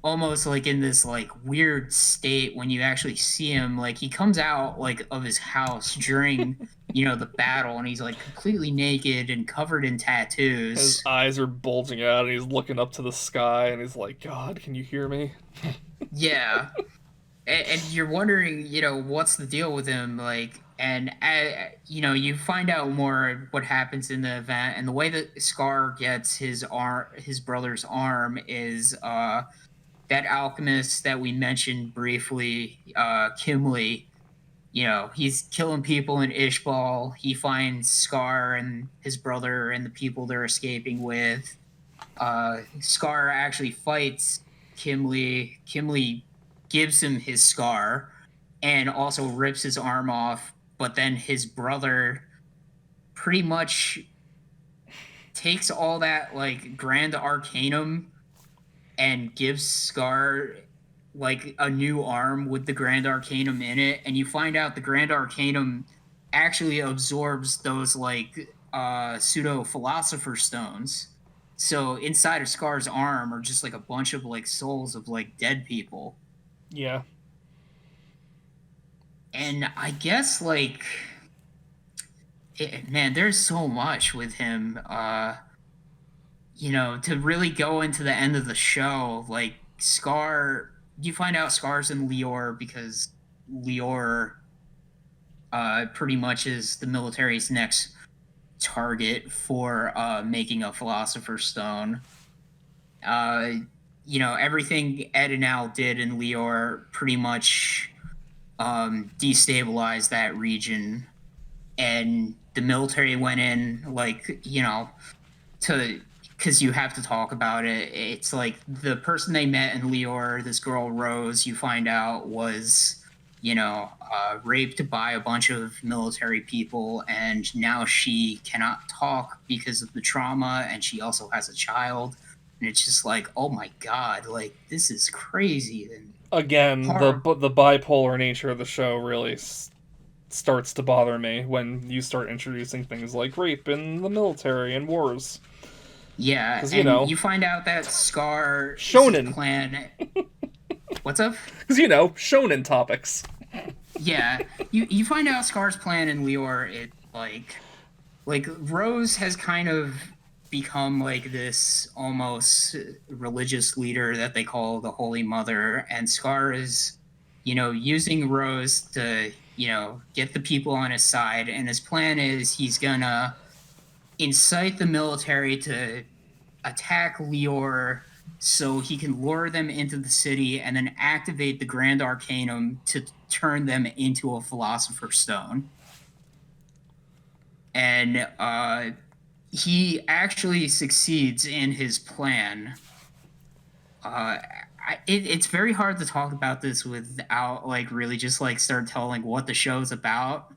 Speaker 2: almost like in this like weird state when you actually see him. Like he comes out like of his house during the battle, and he's like completely naked and covered in
Speaker 1: His
Speaker 2: tattoos.
Speaker 1: eyes are bulging out, and he's looking up to the sky, and he's like, "God, can you hear me?"
Speaker 2: Yeah, and you're wondering, what's the deal with him, like, and you find out more what happens in the event, and the way that Scar gets his brother's arm is that alchemist that we mentioned briefly, Kimley. he's killing people in Ishbal. He finds Scar and his brother and the people they're escaping with. Scar actually fights Kimley. Kimley gives him his scar and also rips his arm off, but then his brother pretty much takes all that like grand arcanum and gives Scar like a new arm with the Grand Arcanum in it, and you find out the Grand Arcanum actually absorbs those like pseudo Philosopher stones. So inside of Scar's arm are just like a bunch of like souls of like dead people.
Speaker 1: Yeah.
Speaker 2: And I guess like man, there's so much with him. To really go into the end of the show, like Scar, you find out Scar's in Lior because Lior pretty much is the military's next target for making a Philosopher's Stone. Uh, everything Ed and Al did in Lior pretty much destabilized that region, and the military went in, like, to because you have to talk about it. It's like the person they met in Lior, this girl Rose, you find out was, raped by a bunch of military people, and now she cannot talk because of the trauma, and she also has a child, and it's just like, oh my god, like this is crazy and
Speaker 1: Again,
Speaker 2: horrible.
Speaker 1: the bipolar nature of the show really starts to bother me when you start introducing things like rape in the military and wars.
Speaker 2: Yeah,
Speaker 1: Because,
Speaker 2: and you find out that Scar's
Speaker 1: shonen.
Speaker 2: plan. What's up?
Speaker 1: Because, shonen topics.
Speaker 2: Yeah, you find out Scar's plan in Lior. It like Rose has kind of become like this almost religious leader that they call the Holy Mother, and Scar is, using Rose to get the people on his side, and his plan is he's gonna incite the military to attack Lior so he can lure them into the city and then activate the Grand Arcanum to turn them into a Philosopher's Stone. And he actually succeeds in his plan. It's very hard to talk about this without like really just like start telling what the show's about.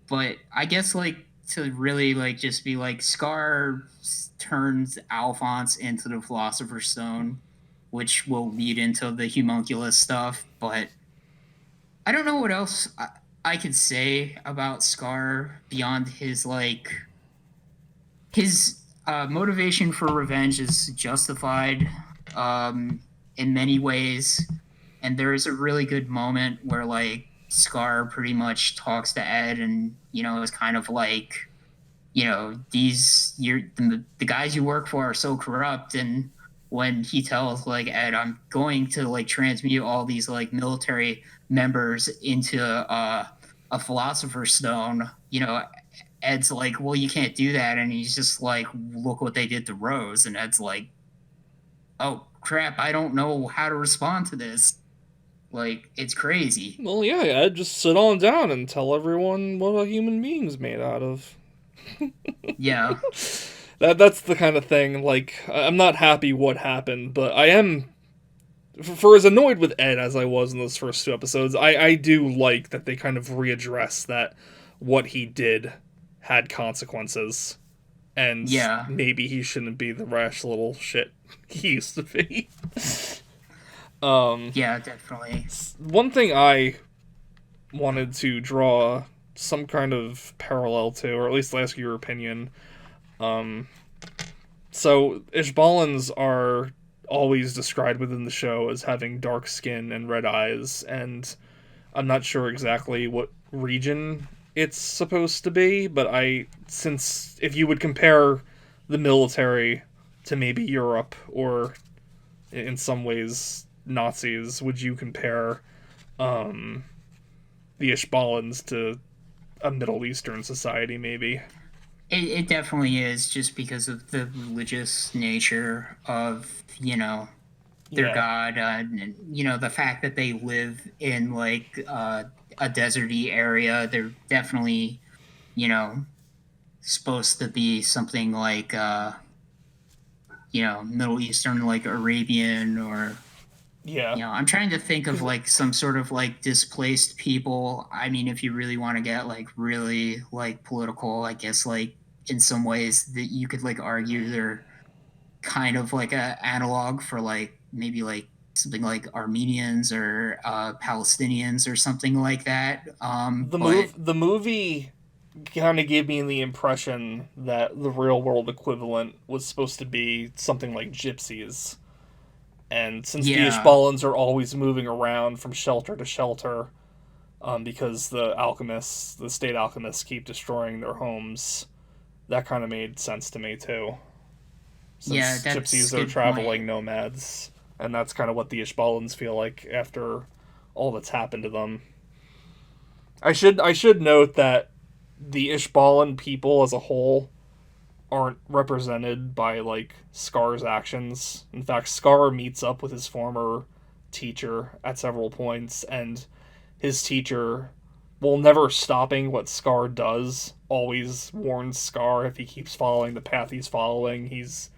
Speaker 2: But I guess like to really like just be like Scar turns Alphonse into the Philosopher's Stone, which will lead into the Homunculus stuff. But I don't know what else I could say about Scar beyond his motivation for revenge is justified in many ways, and there is a really good moment where like Scar pretty much talks to Ed, and is kind of like, the guys you work for are so corrupt, and when he tells like Ed, I'm going to like transmute all these like military members into a Philosopher's Stone, Ed's like, well, you can't do that, and he's just like, look what they did to Rose, and Ed's like, oh crap, I don't know how to respond to this. Like, it's crazy.
Speaker 1: Well, yeah, Ed, just sit on down and tell everyone what a human being's made out of.
Speaker 2: Yeah.
Speaker 1: That's the kind of thing, like, I'm not happy what happened, but I am, for as annoyed with Ed as I was in those first two episodes, I do like that they kind of readdress that what he did had consequences, and
Speaker 2: Yeah.
Speaker 1: maybe he shouldn't be the rash little shit he used to be.
Speaker 2: Yeah, definitely.
Speaker 1: One thing I wanted to draw some kind of parallel to, or at least ask your opinion. So Ishballans are always described within the show as having dark skin and red eyes, and I'm not sure exactly what region it's supposed to be, but since if you would compare the military to maybe Europe, or in some ways Nazis, would you compare the Ishballans to a Middle Eastern society, maybe?
Speaker 2: It definitely is, just because of the religious nature of, their
Speaker 1: Yeah.
Speaker 2: god, and, the fact that they live in, like, a deserty area. They're definitely, you know, supposed to be something like, Middle Eastern, like Arabian, or,
Speaker 1: Yeah,
Speaker 2: I'm trying to think of
Speaker 1: because
Speaker 2: like some sort of like displaced people. I mean, if you really want to get like really like political, I guess like in some ways that you could like argue they're kind of like a analog for like maybe like something like Armenians or Palestinians or something like that. But
Speaker 1: the movie kind of gave me the impression that the real world equivalent was supposed to be something like gypsies. And since the
Speaker 2: yeah,
Speaker 1: Ishballans are always moving around from shelter to shelter, because the state alchemists, keep destroying their homes, that kind of made sense to me too.
Speaker 2: yeah,
Speaker 1: Since
Speaker 2: that's
Speaker 1: gypsies
Speaker 2: a
Speaker 1: are
Speaker 2: good point.
Speaker 1: traveling nomads, and that's kind of what the Ishballans feel like after all that's happened to them. I should note that the Ishballan people as a whole aren't represented by like Scar's actions. In fact, Scar meets up with his former teacher at several points, and his teacher, while never stopping what Scar does, always warns Scar if he keeps following the path he's following, he's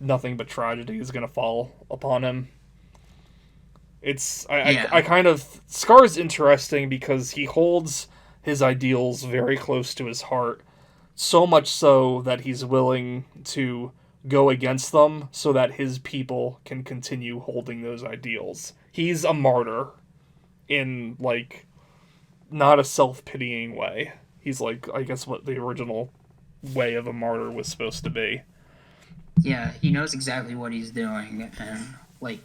Speaker 1: nothing but tragedy is going to fall upon him. I
Speaker 2: Yeah,
Speaker 1: kind of Scar's interesting because he holds his ideals very close to his heart, so much so that he's willing to go against them so that his people can continue holding those ideals. He's a martyr in like not a self-pitying way. He's like, I guess, what the original way of a martyr was supposed to be.
Speaker 2: yeah, he knows exactly what he's doing and like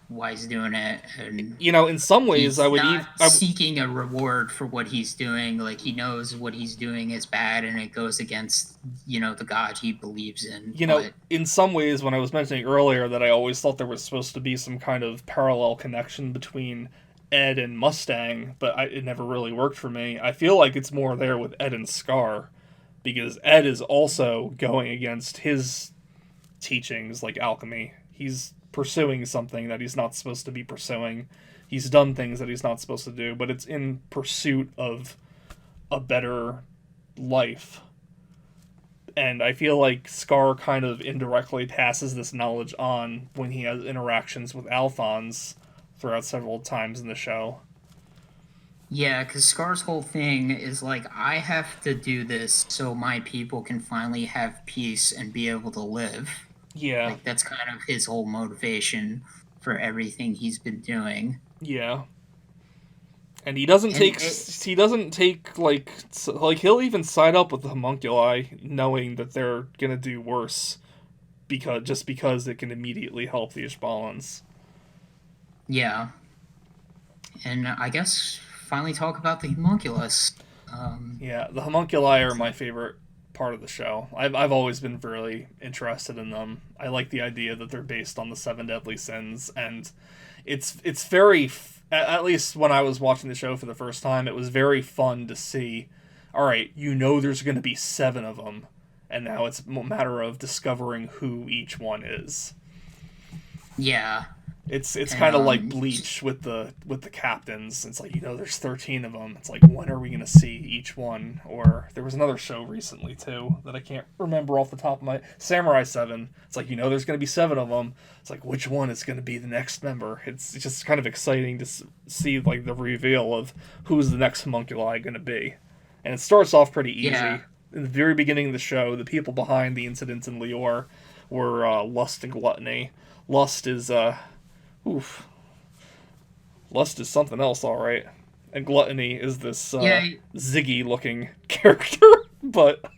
Speaker 2: why he's doing it, and
Speaker 1: In some ways I
Speaker 2: he's
Speaker 1: would
Speaker 2: not
Speaker 1: even
Speaker 2: seeking a reward for what he's doing. Like he knows what he's doing is bad and it goes against, the God he believes in. But
Speaker 1: in some ways, when I was mentioning earlier that I always thought there was supposed to be some kind of parallel connection between Ed and Mustang, but it never really worked for me. I feel like it's more there with Ed and Scar, because Ed is also going against his teachings, like alchemy. He's pursuing something that he's not supposed to be pursuing. He's done things that he's not supposed to do, but it's in pursuit of a better life. And I feel like Scar kind of indirectly passes this knowledge on when he has interactions with Alphonse throughout several times in the show.
Speaker 2: yeah, because Scar's whole thing is like, I have to do this so my people can finally have peace and be able to live.
Speaker 1: Yeah,
Speaker 2: Like that's kind of his whole motivation for everything he's been doing.
Speaker 1: yeah. And he doesn't take like he'll even sign up with the homunculi knowing that they're gonna do worse because it can immediately help the Ishballans.
Speaker 2: Yeah, and I guess finally talk about the homunculus. Um,
Speaker 1: Yeah, the homunculi are my favorite part of the show. I've always been really interested in them. I like the idea that they're based on the seven deadly sins, and it's very at least when I was watching the show for the first time, it was very fun to see. All right, there's going to be seven of them, and now it's a matter of discovering who each one is.
Speaker 2: yeah,
Speaker 1: It's
Speaker 2: and
Speaker 1: kind of like Bleach with the captains. It's like there's 13 of them. It's like when are we gonna see each one? Or there was another show recently too that I can't remember off the top of my Samurai 7. It's like there's gonna be seven of them. It's like which one is gonna be the next member? It's just kind of exciting to see like the reveal of who's the next homunculi gonna be, and it starts off pretty
Speaker 2: yeah,
Speaker 1: easy. In the very beginning of the show, the people behind the incidents in Lior were Lust and Gluttony. Lust is oof. Lust is something else, all right. And Gluttony is this
Speaker 2: yeah,
Speaker 1: Ziggy looking character, but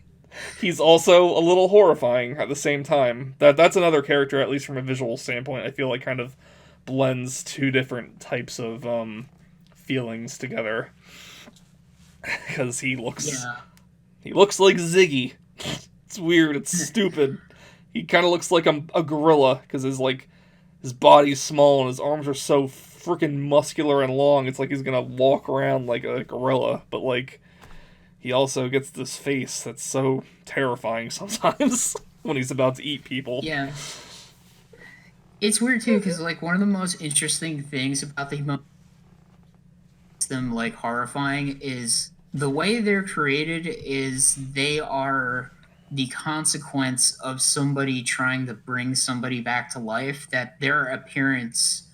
Speaker 1: he's also a little horrifying at the same time. That's another character, at least from a visual standpoint, I feel like kind of blends two different types of feelings together. Because
Speaker 2: yeah,
Speaker 1: he looks like Ziggy. It's weird. It's stupid. He kind of looks like a gorilla because his body's small and his arms are so freaking muscular and long. It's like he's gonna walk around like a gorilla, but like he also gets this face that's so terrifying sometimes when he's about to eat people.
Speaker 2: yeah. It's weird too because like one of the most interesting things about the them like horrifying is the way they're created is they are the consequence of somebody trying to bring somebody back to life, that their appearance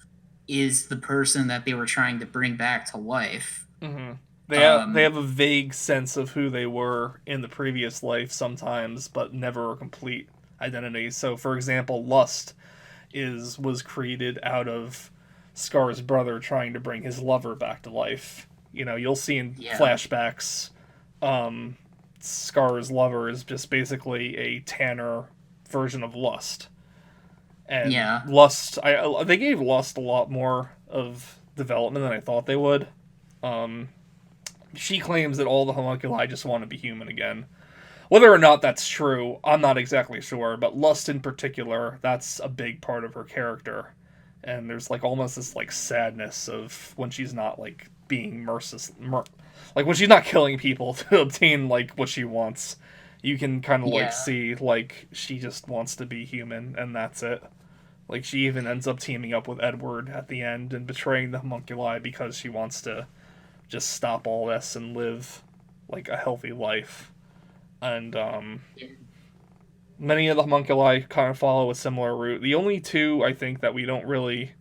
Speaker 2: is the person that they were trying to bring back to life.
Speaker 1: Mm-hmm. They
Speaker 2: Um,
Speaker 1: have a vague sense of who they were in the previous life sometimes, but never a complete identity. So, for example, Lust was created out of Scar's brother trying to bring his lover back to life. You know, you'll see in
Speaker 2: yeah,
Speaker 1: flashbacks, Scar's lover is just basically a Tanner version of Lust. And
Speaker 2: yeah,
Speaker 1: Lust, they gave Lust a lot more of development than I thought they would. Um, she claims that all the homunculi just want to be human again. Whether or not that's true, I'm not exactly sure, but Lust in particular, that's a big part of her character. And there's like almost this like sadness of when she's not like being like when she's not killing people to obtain like what she wants. You can kind of like
Speaker 2: yeah.
Speaker 1: see like she just wants to be human and that's it. Like she even ends up teaming up with Edward at the end and betraying the homunculi because she wants to just stop all this and live like a healthy life. And many of the homunculi kind of follow a similar route. The only two I think that we don't really,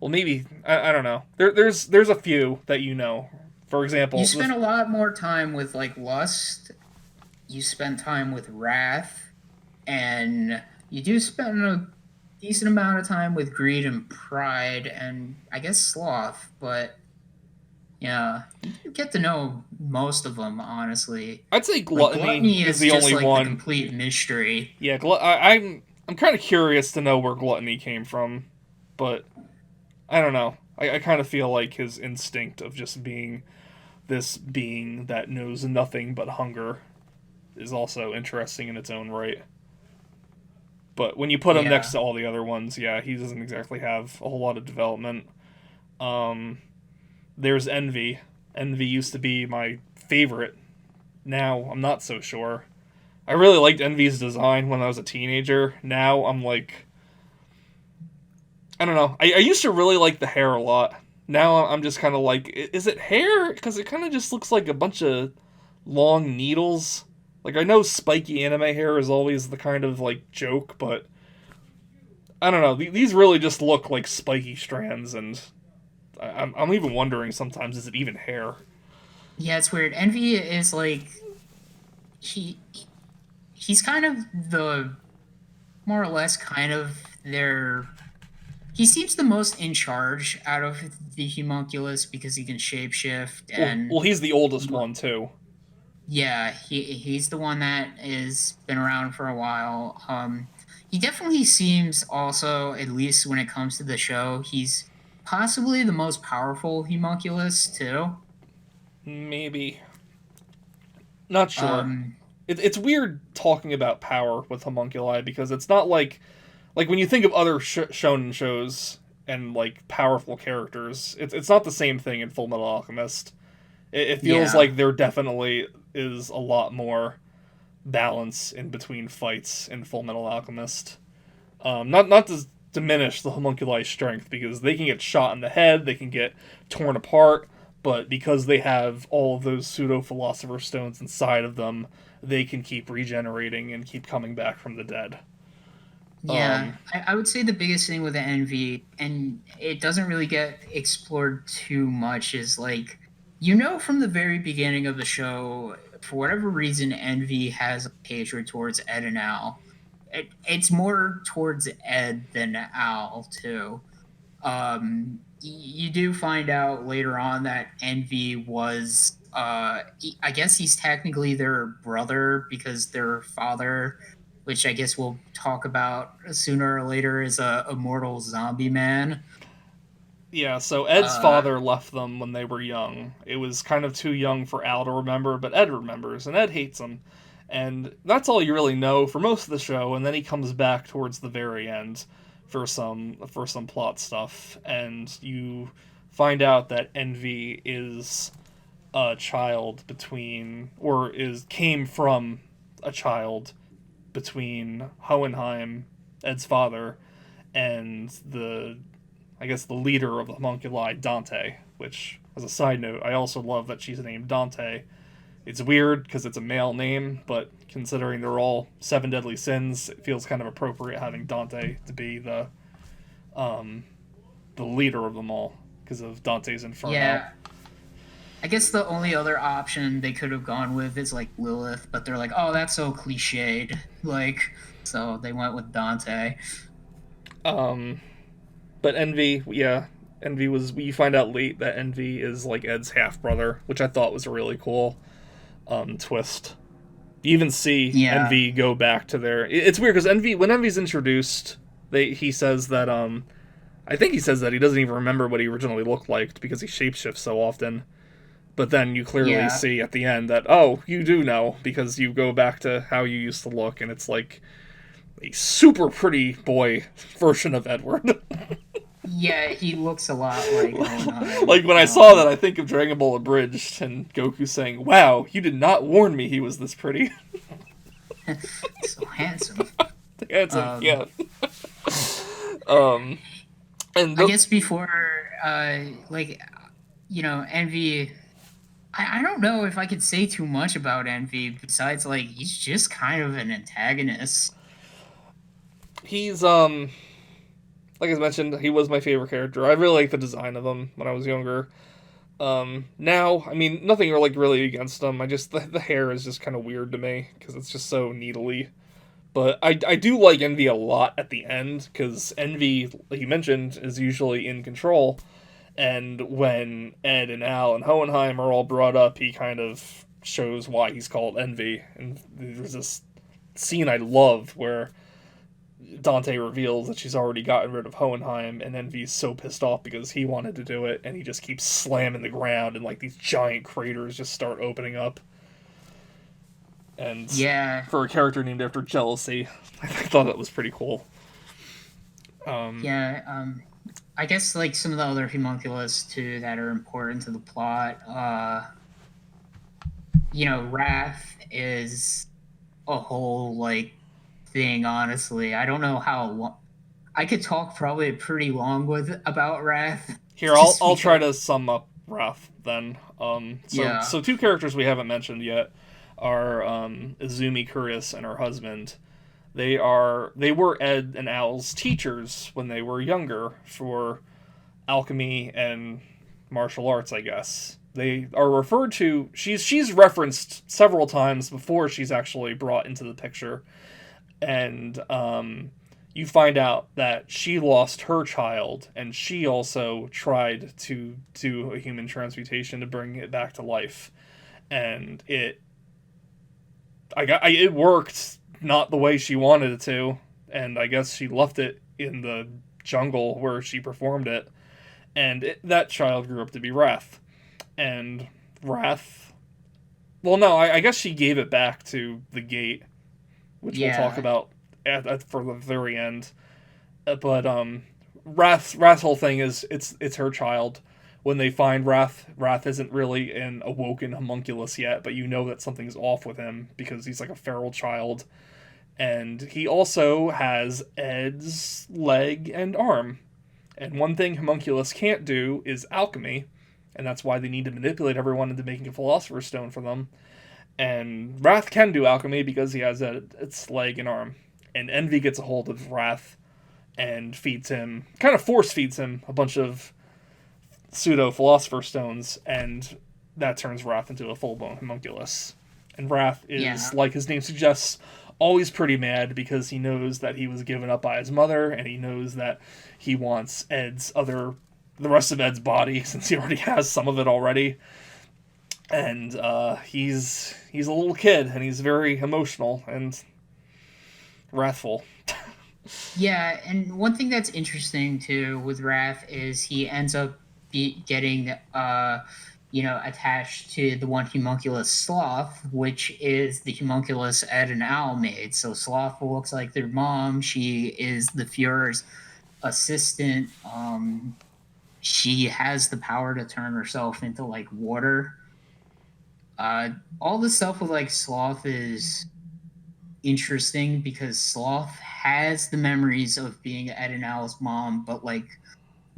Speaker 1: well, maybe I don't know. There's a few that you know. For
Speaker 2: You
Speaker 1: example,
Speaker 2: spend a lot more time with like Lust. You spend time with Wrath, and you do spend a decent amount of time with Greed and Pride, and I guess Sloth. But yeah, you get to know most of them, honestly.
Speaker 1: I'd say
Speaker 2: Like
Speaker 1: Gluttony
Speaker 2: Gluttony
Speaker 1: is
Speaker 2: is
Speaker 1: the
Speaker 2: just
Speaker 1: only
Speaker 2: like the
Speaker 1: one.
Speaker 2: complete mystery.
Speaker 1: Yeah, I'm kind of curious to know where Gluttony came from, but I don't know. I kind of feel like his instinct of just being this being that knows nothing but hunger is also interesting in its own right. But when you put him next
Speaker 2: Yeah.
Speaker 1: to all the other ones, yeah, he doesn't exactly have a whole lot of development. Um, there's Envy. Envy used to be my favorite. Now I'm not so sure. I really liked Envy's design when I was a teenager. Now I'm like, I don't know. I used to really like the hair a lot. Now I'm just kind of like, is it hair? Because it kind of just looks like a bunch of long needles. Like I know spiky anime hair is always the kind of like joke, but I don't know. These really just look like spiky strands, and I'm even wondering sometimes, is it even hair?
Speaker 2: Yeah, it's weird. Envy is like he he's kind of the more or less kind of their he seems the most in charge out of the homunculus because he can shapeshift and
Speaker 1: He's the oldest one too.
Speaker 2: yeah, he's the one that has been around for a while. He definitely seems also, at least when it comes to the show, he's possibly the most powerful homunculus too.
Speaker 1: Maybe, not sure.
Speaker 2: Um,
Speaker 1: It's weird talking about power with homunculi because it's not like when you think of other shonen shows and like powerful characters, it's not the same thing in Fullmetal Alchemist. It feels
Speaker 2: yeah,
Speaker 1: like there definitely is a lot more balance in between fights in Fullmetal Alchemist. Not to diminish the homunculi strength because they can get shot in the head, they can get torn apart, but because they have all of those pseudo philosopher stones inside of them, they can keep regenerating and keep coming back from the dead.
Speaker 2: yeah.
Speaker 1: Um,
Speaker 2: I would say the biggest thing with the envy, and it doesn't really get explored too much, is like from the very beginning of the show, for whatever reason, envy has a hatred towards Ed and Al. It's more towards Ed than Al too. You do find out later on that Envy was, I guess he's technically their brother because their father, which I guess we'll talk about sooner or later, is a immortal zombie man.
Speaker 1: yeah, so Ed's
Speaker 2: Uh,
Speaker 1: father left them when they were young. It was kind of too young for Al to remember, but Ed remembers, and Ed hates him. And that's all you really know for most of the show, and then he comes back towards the very end for some plot stuff, and you find out that Envy is a child between or is came from a child between Hohenheim, Ed's father, and the I guess the leader of the homunculi, Dante. which, as a side note, I also love that she's named Dante. It's weird because it's a male name, but considering they're all seven deadly sins, it feels kind of appropriate having Dante to be um, the leader of them all because of Dante's Inferno.
Speaker 2: Yeah, I guess the only other option they could have gone with is like Lilith, but they're like, oh, that's so cliched. Like, so they went with Dante.
Speaker 1: Um, but Envy, yeah, Envy was. You find out late that Envy is like Ed's half brother, which I thought was a really cool twist. You even see
Speaker 2: Yeah,
Speaker 1: Envy go back to their. It's weird because Envy, when Envy's introduced, he says that I think he says that he doesn't even remember what he originally looked like because he shapeshifts so often. But then you clearly
Speaker 2: yeah,
Speaker 1: see at the end that, oh, you do know because you go back to how you used to look, and it's like a super pretty boy version of Edward.
Speaker 2: yeah. He looks a lot like Hoenheim.
Speaker 1: Like when I saw that, I think of Dragon Ball Abridged and Goku saying, "Wow, you did not warn me he was this pretty."
Speaker 2: So handsome.
Speaker 1: Handsome,
Speaker 2: Um,
Speaker 1: yeah. Um, and
Speaker 2: I guess before, like, Envy. I don't know if I could say too much about Envy besides like he's just kind of an antagonist.
Speaker 1: he's like I mentioned, he was my favorite character. I really liked the design of him when I was younger. Now, I mean, nothing really against him. I just the hair is just kind of weird to me because it's just so needly. But I do like Envy a lot at the end because Envy, like you mentioned, is usually in control. And when Ed and Al and Hohenheim are all brought up, he kind of shows why he's called Envy. And there's this scene I love where Dante reveals that she's already gotten rid of Hohenheim, and Envy's so pissed off because he wanted to do it, and he just keeps slamming the ground, and like these giant craters just start opening up. And
Speaker 2: Yeah,
Speaker 1: for a character named after jealousy, I thought that was pretty cool. Um,
Speaker 2: yeah. I guess like some of the other homunculus too that are important to the plot. Wrath is a whole like thing. Honestly, I don't know how long. I could talk probably pretty long with about Wrath,
Speaker 1: Here, I'll
Speaker 2: just
Speaker 1: I'll try
Speaker 2: because.
Speaker 1: to sum up Wrath then. So
Speaker 2: Yeah,
Speaker 1: so two characters we haven't mentioned yet are Izumi Kurios and her husband. They were Ed and Al's teachers when they were younger for alchemy and martial arts, I guess. They are referred to. She's referenced several times before she's actually brought into the picture, and you find out that she lost her child, and she also tried to do a human transmutation to bring it back to life, and it worked not the way she wanted it to, and I guess she left it in the jungle where she performed it, and that child grew up to be Wrath, and Wrath. Well, no, I guess she gave it back to the gate, which we'll talk
Speaker 2: yeah,
Speaker 1: about for the very end. But Wrath's whole thing is it's her child. When they find Wrath isn't really an awoken homunculus yet, but you know that something's off with him because he's like a feral child, and he also has Ed's leg and arm. And one thing homunculus can't do is alchemy, and that's why they need to manipulate everyone into making a philosopher's stone for them. And Wrath can do alchemy because he has its leg and arm. And Envy gets a hold of Wrath and feeds him, kind of force feeds him a bunch of pseudo philosopher stones, and that turns Wrath into a full blown homunculus. And Wrath
Speaker 2: yeah,
Speaker 1: is, like his name suggests, always pretty mad because he knows that he was given up by his mother, and he knows that he wants the rest of Ed's body since he already has some of it already. And he's a little kid, and he's very emotional and wrathful.
Speaker 2: yeah. And one thing that's interesting too with Wrath is he ends up getting attached to the one homunculus Sloth, which is the homunculus Ed and Al made. So Sloth looks like their mom. She is the Fuhrer's assistant. She has the power to turn herself into like water. All the stuff with like Sloth is interesting because Sloth has the memories of being Ed and Al's mom, but like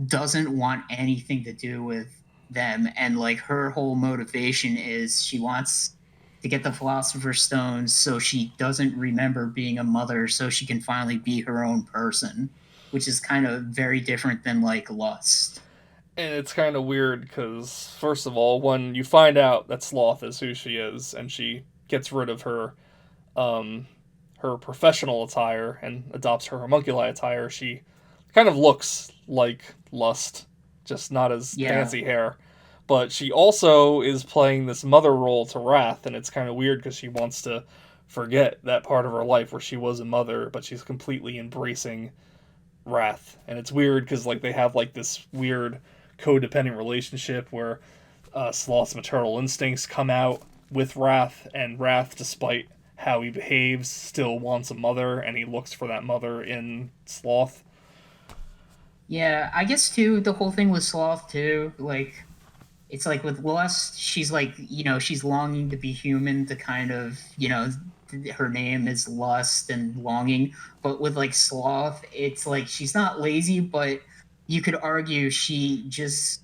Speaker 2: doesn't want anything to do with them, and like her whole motivation is she wants to get the Philosopher's Stones so she doesn't remember being a mother, so she can finally be her own person, which is kind of very different than like lust.
Speaker 1: And it's kind of weird because, first of all, when you find out that Sloth is who she is, and she gets rid of um, her professional attire and adopts her homunculi attire, she kind of looks like Lust, just not as
Speaker 2: Yeah.
Speaker 1: fancy hair. But she also is playing this mother role to Wrath, and it's kind of weird because she wants to forget that part of her life where she was a mother, but she's completely embracing Wrath. And it's weird because like they have like this weird codependent relationship where Sloth's maternal instincts come out with Wrath, and Wrath, despite how he behaves, still wants a mother, and he looks for that mother in Sloth.
Speaker 2: Yeah, I guess too the whole thing with Sloth too, like it's like with Lust, she's like, she's longing to be human to kind of, her name is Lust and longing. But with like Sloth, it's like she's not lazy, but you could argue she just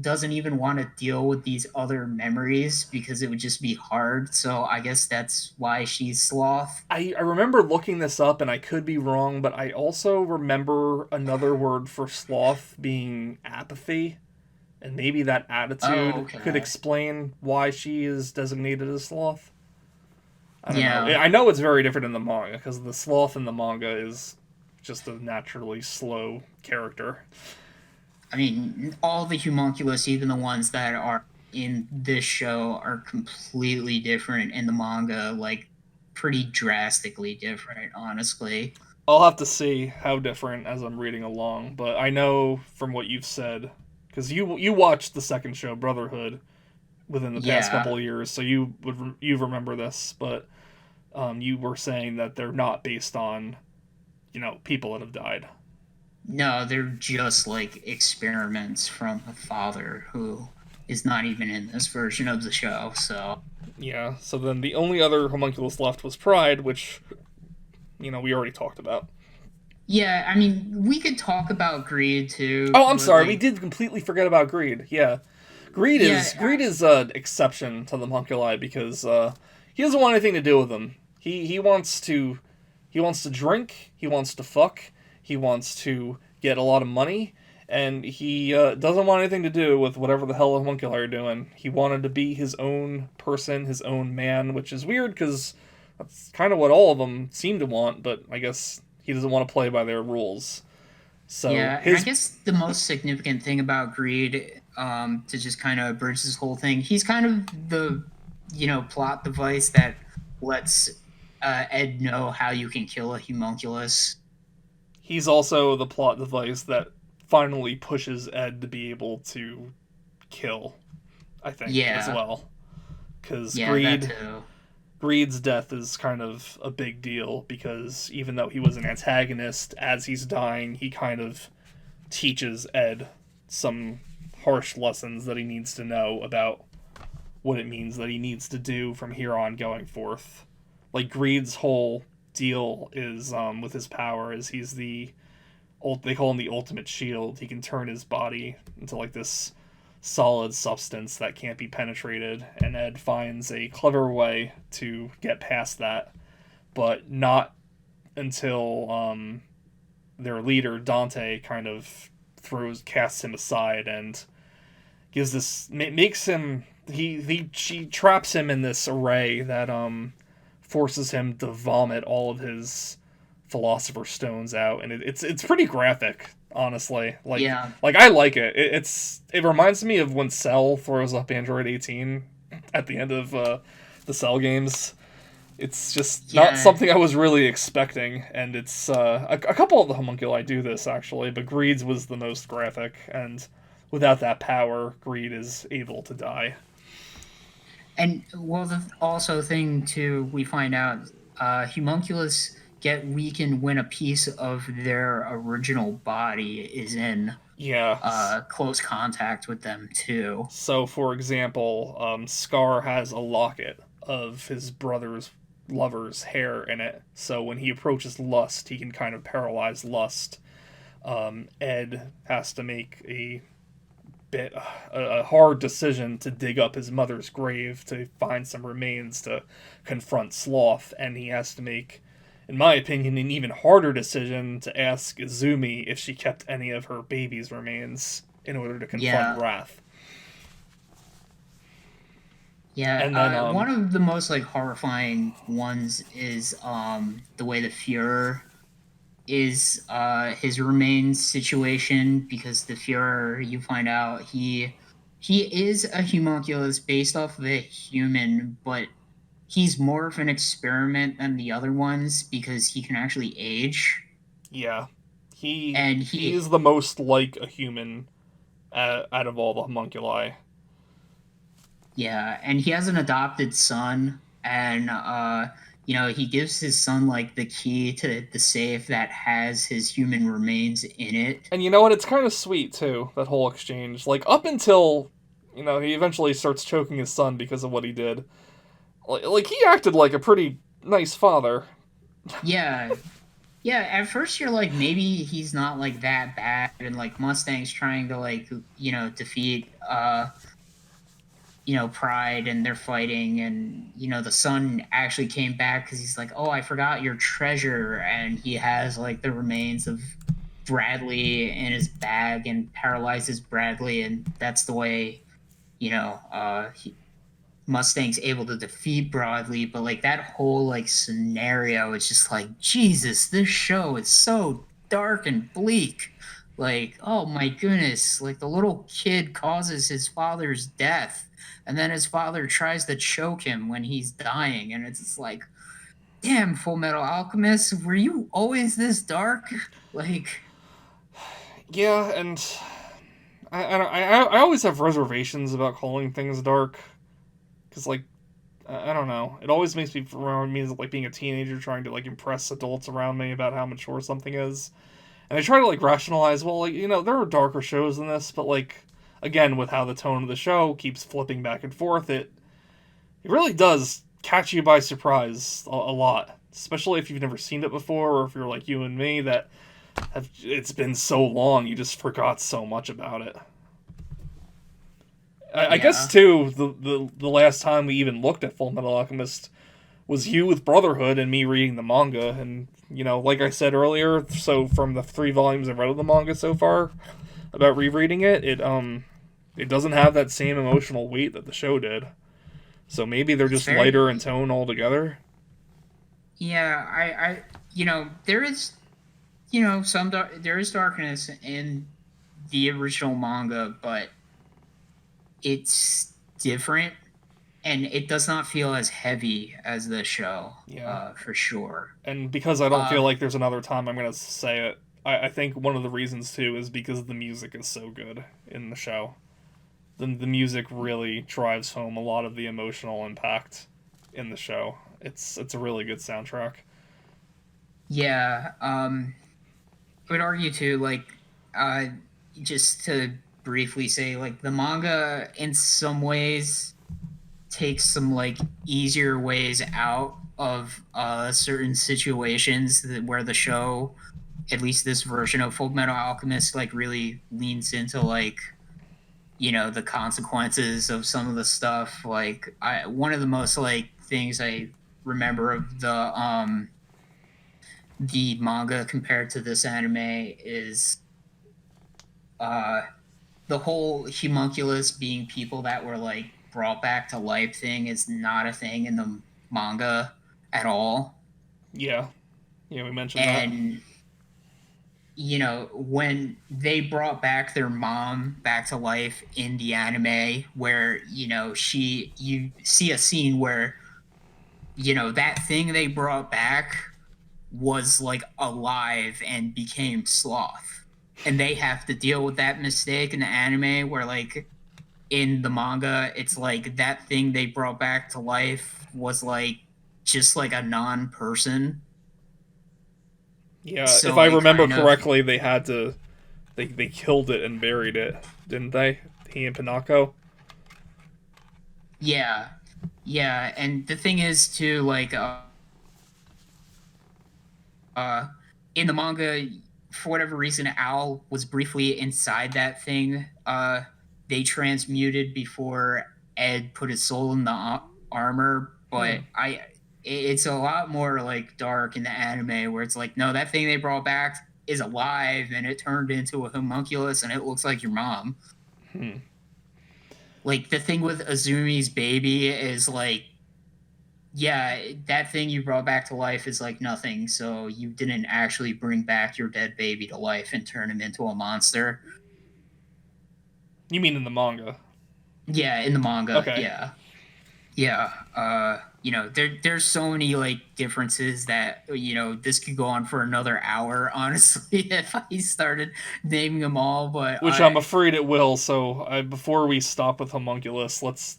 Speaker 2: doesn't even want to deal with these other memories because it would just be hard. So I guess that's why she's Sloth.
Speaker 1: I remember looking this up, and I could be wrong, but I also remember another word for sloth being apathy, and maybe that
Speaker 2: Oh,
Speaker 1: attitude could
Speaker 2: okay.
Speaker 1: explain why she is designated as sloth. I don't know.
Speaker 2: Yeah.
Speaker 1: I know it's very different in the manga because the sloth in the manga is just a naturally slow character.
Speaker 2: I mean, all the homunculus, even the ones that are in this show, are completely different in the manga, like pretty drastically different, honestly.
Speaker 1: I'll have to see how different as I'm reading along, but I know from what you've said because you watched the second show, Brotherhood, within the past
Speaker 2: Yeah.
Speaker 1: couple of years, so you remember this, but you were saying that they're not based on people that have died.
Speaker 2: No, they're just like experiments from a father who is not even in this version of the show. So,
Speaker 1: Yeah. So then the only other homunculus left was Pride, which we already talked about.
Speaker 2: yeah, I mean, we could talk about greed too,
Speaker 1: Oh, I'm
Speaker 2: but
Speaker 1: sorry, we
Speaker 2: like,
Speaker 1: did completely forget about Greed. Yeah,
Speaker 2: yeah,
Speaker 1: Greed is an exception to the homunculi because he doesn't want anything to do with them. He wants to drink. He wants to fuck. He wants to get a lot of money, and he doesn't want anything to do with whatever the hell the homunculi are doing. He wanted to be his own person, his own man, which is weird because that's kind of what all of them seem to want. But I guess he doesn't want to play by their rules. So
Speaker 2: yeah, and I
Speaker 1: his
Speaker 2: guess the most significant thing about Greed, to just kind of bridge this whole thing, he's kind of the, plot device that lets Ed know how you can kill a homunculus.
Speaker 1: he's also the plot device that finally pushes Ed to be able to kill, I think, as
Speaker 2: Yeah,
Speaker 1: well. Because
Speaker 2: yeah, that too.
Speaker 1: Greed's death is kind of a big deal because even though he was an antagonist, as he's dying, he kind of teaches Ed some harsh lessons that he needs to know about what it means that he needs to do from here on going forth. Like Greed's whole deal is with his power is he's they call him the ultimate shield. He can turn his body into like this solid substance that can't be penetrated, and Ed finds a clever way to get past that, but not until their leader Dante kind of casts him aside and gives this makes him he she traps him in this array that forces him to vomit all of his philosopher stones out, and it's pretty graphic, honestly. like
Speaker 2: Yeah,
Speaker 1: like I like it. It reminds me of when Cell throws up Android 18 at the end of the Cell games. It's just not
Speaker 2: yeah,
Speaker 1: something I was really expecting, and it's a couple of the homunculi do this actually, but Greed's was the most graphic, and without that power, Greed is able to die.
Speaker 2: and well, the also thing too, we find out homunculus get weakened when a piece of their original body is in
Speaker 1: Yeah.
Speaker 2: close contact with them too.
Speaker 1: So, for example, Scar has a locket of his brother's lover's hair in it. So when he approaches Lust, he can kind of paralyze Lust. Ed has to make a bit a hard decision to dig up his mother's grave to find some remains to confront Sloth, and he has to make, in my opinion, an even harder decision to ask Izumi if she kept any of her baby's remains in order to confront
Speaker 2: Yeah.
Speaker 1: Wrath.
Speaker 2: Yeah,
Speaker 1: And then
Speaker 2: one of the most like horrifying ones is the way the Fuhrer is his remains situation, because the Fuhrer, you find out he is a homunculus based off of a human, but he's more of an experiment than the other ones because he can actually age.
Speaker 1: yeah, he
Speaker 2: And
Speaker 1: he
Speaker 2: he
Speaker 1: is the most like a human out of all the homunculi.
Speaker 2: Yeah, and he has an adopted son, and he gives his son like the key to the safe that has his human remains in it.
Speaker 1: And you know what? It's kind of sweet too, that whole exchange. Like up until he eventually starts choking his son because of what he did. Like he acted like a pretty nice father.
Speaker 2: Yeah, yeah. At first, you're like, maybe he's not like that bad, and like Mustang's trying to like defeat Pride, and they're fighting, and the son actually came back because he's like, oh, I forgot your treasure, and he has like the remains of Bradley in his bag and paralyzes Bradley, and that's the way Mustang's able to defeat Bradley. But like that whole like scenario, it's just like, Jesus, this show is so dark and bleak. Like, oh my goodness, like the little kid causes his father's death, and then his father tries to choke him when he's dying, and it's just like, damn, Fullmetal Alchemist, were you always this dark? Like,
Speaker 1: Yeah, and I always have reservations about calling things dark because like I don't know. It always makes me remind me of like being a teenager trying to like impress adults around me about how mature something is. And I try to like rationalize, well, like there are darker shows than this, but like again, with how the tone of the show keeps flipping back and forth, it really does catch you by surprise a lot, especially if you've never seen it before, or if you're like you and me that it's been so long you just forgot so much about it. I guess
Speaker 2: yeah,
Speaker 1: too the last time we even looked at Full Metal Alchemist was you with Brotherhood and me reading the manga, and like I said earlier, so from the 3 volumes I've read of the manga so far about rereading it, it doesn't have that same emotional weight that the show did. So maybe they're
Speaker 2: it's
Speaker 1: just
Speaker 2: very,
Speaker 1: lighter in tone altogether.
Speaker 2: yeah. There is there is darkness in the original manga, but it's different, and it does not feel as heavy as the show,
Speaker 1: Yeah.
Speaker 2: for sure.
Speaker 1: And because I don't feel
Speaker 2: Uh,
Speaker 1: like there's another time I'm gonna say it, I think one of the reasons too is because the music is so good in the show. The music really drives home a lot of the emotional impact in the show. It's a really good soundtrack.
Speaker 2: yeah, I would argue too, like, uh, just to briefly say, like, the manga in some ways takes some like easier ways out of certain situations where the show, at least this version of Full Metal Alchemist, like really leans into like the consequences of some of the stuff. Like, one of the most like things I remember of the manga compared to this anime is uh the whole homunculus being people that were like brought back to life thing is not a thing in the manga at all.
Speaker 1: Yeah, we mentioned that.
Speaker 2: And when they brought back their mom back to life in the anime, where you see a scene where that thing they brought back was like alive and became Sloth, and they have to deal with that mistake in the anime, where like in the manga it's like that thing they brought back to life was like just like a non-person.
Speaker 1: Yeah, if
Speaker 2: So
Speaker 1: I
Speaker 2: it
Speaker 1: remember
Speaker 2: kind of,
Speaker 1: correctly, they killed it and buried it, didn't they? He and Pinako.
Speaker 2: yeah, yeah. And the thing is too, like, uh in the manga, for whatever reason, Al was briefly inside that thing, they transmuted before Ed put his soul in the armor, but
Speaker 1: Hmm.
Speaker 2: it's a lot more like dark in the anime where it's like, no, that thing they brought back is alive and it turned into a homunculus and it looks like your mom.
Speaker 1: Hmm.
Speaker 2: Like the thing with Azumi's baby is like, yeah, that thing you brought back to life is like nothing. So you didn't actually bring back your dead baby to life and turn him into a monster.
Speaker 1: You mean in the manga?
Speaker 2: Yeah, in the manga,
Speaker 1: Okay.
Speaker 2: yeah. Yeah, there's so many like differences that this could go on for another hour. Honestly, if I started naming them all, but
Speaker 1: Which I'm afraid it will. So before we stop with Homunculus, let's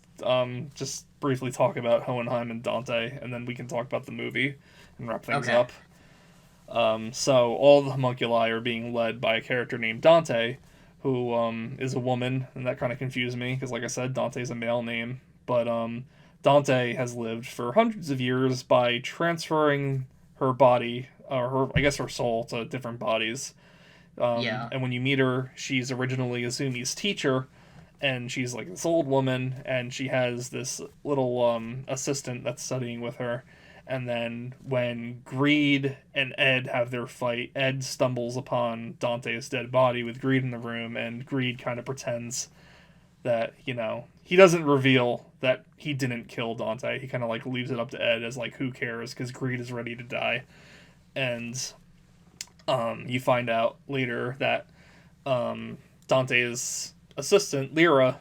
Speaker 1: just briefly talk about Hohenheim and Dante, and then we can talk about the movie and wrap things
Speaker 2: okay,
Speaker 1: up. So all the homunculi are being led by a character named Dante, who is a woman, and that kind of confused me because, like I said, Dante's a male name. But Dante has lived for hundreds of years by transferring her body, or her, I guess, her soul to different bodies.
Speaker 2: yeah,
Speaker 1: And when you meet her, she's originally Azumi's teacher, and she's like this old woman, and she has this little assistant that's studying with her. And then when Greed and Ed have their fight, Ed stumbles upon Dante's dead body with Greed in the room, and Greed kind of pretends that, he doesn't reveal that he didn't kill Dante. He kind of like leaves it up to Ed as like, who cares, because Greed is ready to die. And you find out later that Dante's assistant, Lyra,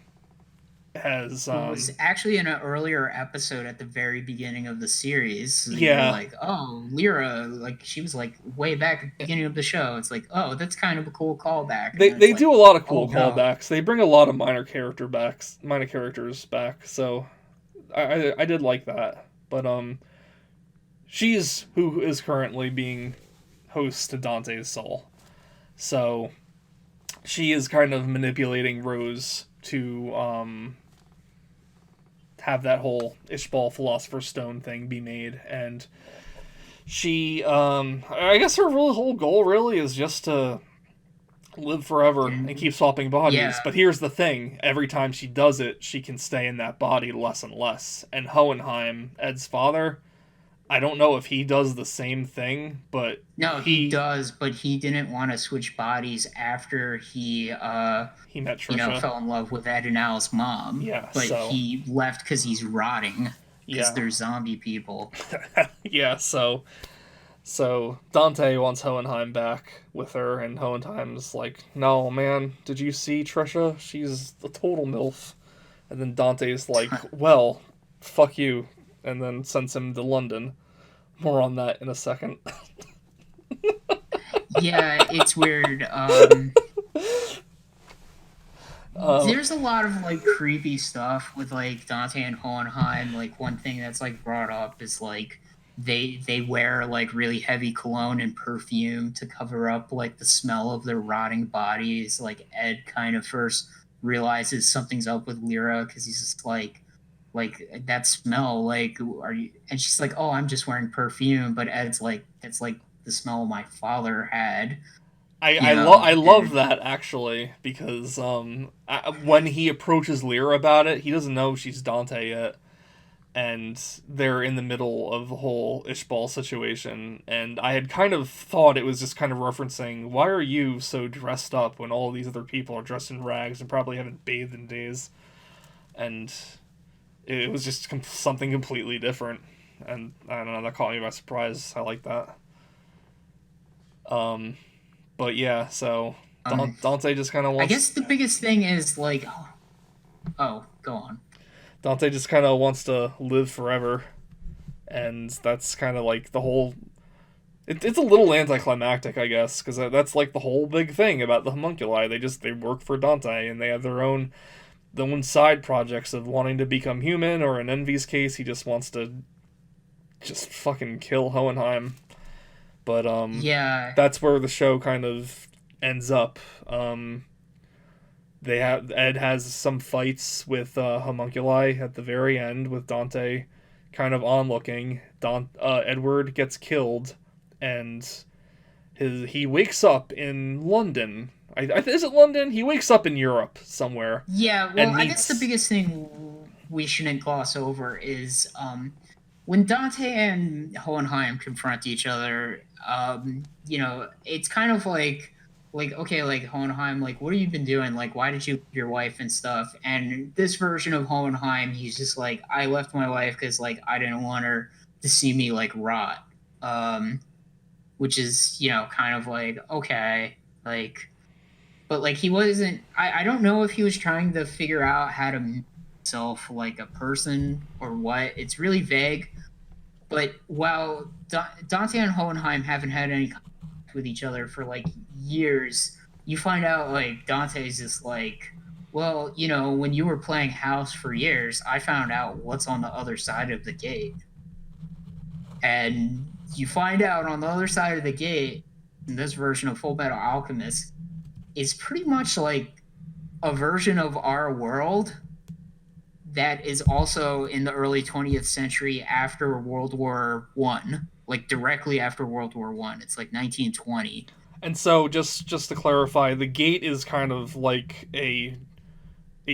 Speaker 1: has
Speaker 2: who was actually in an earlier episode at the very beginning of the series. So you're
Speaker 1: yeah,
Speaker 2: like, oh, Lyra, like she was like way back at the beginning of the show. It's like, oh, that's kind of a cool callback, and
Speaker 1: they
Speaker 2: then it's
Speaker 1: they
Speaker 2: like,
Speaker 1: do a lot of
Speaker 2: oh
Speaker 1: cool
Speaker 2: no,
Speaker 1: callbacks. They bring a lot of minor characters back. So I did like that. But she's who is currently being host to Dante's soul. So she is kind of manipulating Rose to have that whole Ishbal Philosopher's Stone thing be made, and she I guess her whole goal really is just to live forever and keep swapping bodies.
Speaker 2: yeah.
Speaker 1: But here's the thing: every time she does it, she can stay in that body less and less. And Hohenheim, Ed's father, I don't know if he does the same thing, but
Speaker 2: No, he
Speaker 1: he
Speaker 2: does, but he didn't want to switch bodies after
Speaker 1: he met Trisha.
Speaker 2: fell in love with Ed and Al's mom.
Speaker 1: Yeah,
Speaker 2: But
Speaker 1: so
Speaker 2: he left because he's rotting, because
Speaker 1: yeah,
Speaker 2: they're zombie people.
Speaker 1: yeah, so Dante wants Hohenheim back with her, and Hohenheim's like, "No, man, did you see Trisha? She's a total milf." And then Dante's like, "Well, fuck you," and then sends him to London. More on that in a second.
Speaker 2: Yeah, it's weird.
Speaker 1: uh,
Speaker 2: There's a lot of like creepy stuff with like Dante and Hohenheim. Like one thing that's like brought up is like they wear like really heavy cologne and perfume to cover up like the smell of their rotting bodies. Like Ed kind of first realizes something's up with Lyra because he's just like that smell, like are you, and she's like, oh, I'm just wearing perfume, but Ed's like, it's like the smell my father had,
Speaker 1: I love
Speaker 2: and
Speaker 1: that actually because when he approaches Lyra about it, he doesn't know she's Dante yet, and they're in the middle of the whole Ishbal situation. And I had kind of thought it was just kind of referencing, why are you so dressed up when all these other people are dressed in rags and probably haven't bathed in days? And it was just something completely different. And I don't know, that caught me by surprise. I like that. Um, but yeah, so
Speaker 2: um
Speaker 1: Dante just kind of
Speaker 2: I
Speaker 1: wants
Speaker 2: guess the biggest thing is like, oh, go on.
Speaker 1: Dante just kind of wants to live forever, and that's kind of like the whole. It's a little anticlimactic, I guess, because that's like the whole big thing about the homunculi. They work for Dante, and they have their own side projects of wanting to become human, or in Envy's case, he just wants to just fucking kill Hohenheim. But
Speaker 2: Yeah,
Speaker 1: that's where the show kind of ends up. They have Ed has some fights with homunculi at the very end with Dante kind of onlooking. Edward gets killed, and he wakes up in London Is it London? He wakes up in Europe somewhere
Speaker 2: Yeah, well,
Speaker 1: and
Speaker 2: I guess the
Speaker 1: meets.
Speaker 2: biggest thing we shouldn't gloss over is when Dante and Hohenheim confront each other. It's kind of like okay, like Hohenheim, like what have you been doing? Like, why did you leave your wife and stuff? And this version of Hohenheim, he's just like, I left my wife because like I didn't want her to see me like rot. Um, which is kind of like okay, like but like he wasn't I don't know if he was trying to figure out how to make himself like a person or what. It's really vague. But while Dante and Hohenheim haven't had any contact with each other for like years, you find out like Dante's just like, well, when you were playing house for years, I found out what's on the other side of the gate. And you find out on the other side of the gate in this version of Full Metal Alchemist is pretty much like a version of our world that is also in the early 20th century after World War One, like directly after World War One. It's like 1920.
Speaker 1: And so, just to clarify, the gate is kind of like a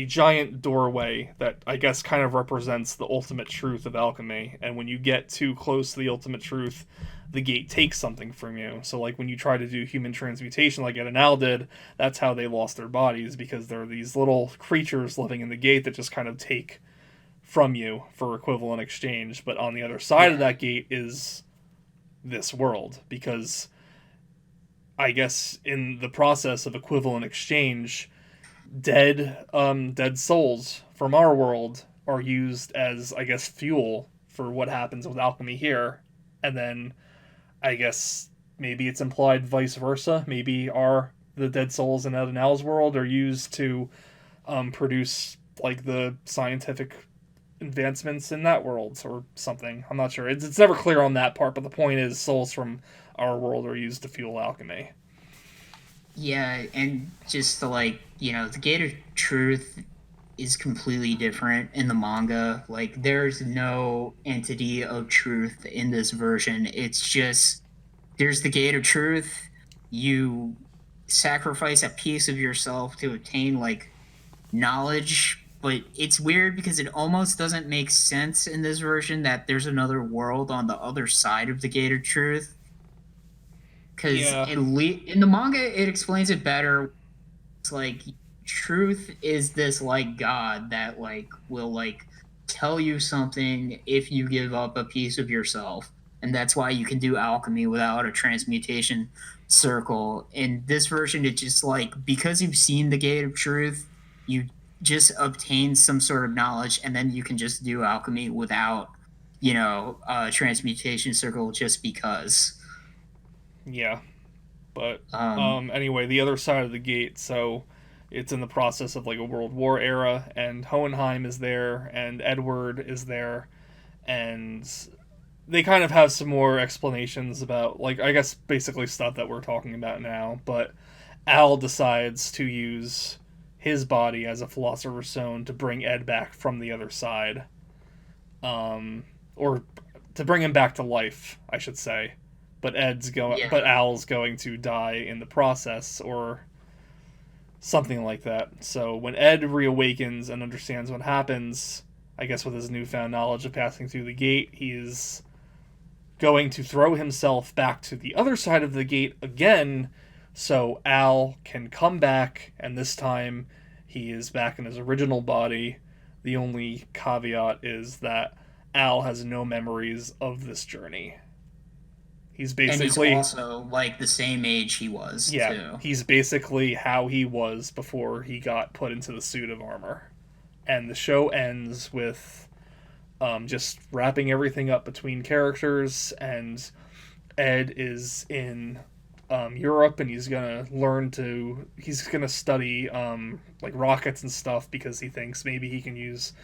Speaker 1: giant doorway that I guess kind of represents the ultimate truth of alchemy. And when you get too close to the ultimate truth, the gate takes something from you. So, like when you try to do human transmutation, like Ed and Al did, that's how they lost their bodies, because there are these little creatures living in the gate that just kind of take from you for equivalent exchange. But on the other side of
Speaker 2: Yeah.
Speaker 1: that gate is this world, because I guess in the process of equivalent exchange, dead souls from our world are used as, I guess, fuel for what happens with alchemy here. And then I guess maybe it's implied vice versa. Maybe the dead souls in Ed and Al's world are used to produce like the scientific advancements in that world or something. I'm not sure. It's never clear on that part, but the point is souls from our world are used to fuel alchemy.
Speaker 2: Yeah, and just the the Gate of Truth is completely different in the manga. Like there's no entity of truth in this version. It's just there's the Gate of Truth. You sacrifice a piece of yourself to obtain like knowledge, but it's weird because it almost doesn't make sense in this version that there's another world on the other side of the Gate of Truth. Because
Speaker 1: Yeah,
Speaker 2: in the manga, it explains it better. It's like truth is this like God that like will like tell you something if you give up a piece of yourself, and that's why you can do alchemy without a transmutation circle. In this version, it just like because you've seen the Gate of Truth, you just obtain some sort of knowledge, and then you can just do alchemy without a transmutation circle just because.
Speaker 1: yeah. But
Speaker 2: Um,
Speaker 1: anyway, the other side of the gate, so it's in the process of like a World War era, and Hohenheim is there, and Edward is there, and they kind of have some more explanations about, like, I guess basically stuff that we're talking about now. But Al decides to use his body as a philosopher's stone to bring Ed back from the other side, or to bring him back to life, I should say. But
Speaker 2: yeah.
Speaker 1: Al's going to die in the process, or something like that. So when Ed reawakens and understands what happens, I guess with his newfound knowledge of passing through the gate, he's going to throw himself back to the other side of the gate again, so Al can come back, and this time he is back in his original body. The only caveat is that Al has no memories of this journey. He's
Speaker 2: And he's
Speaker 1: basically,
Speaker 2: also like the same age he was
Speaker 1: yeah,
Speaker 2: too.
Speaker 1: he's basically how he was before he got put into the suit of armor. And the show ends with just wrapping everything up between characters, and Ed is in Europe, and he's gonna study like rockets and stuff, because he thinks maybe he can use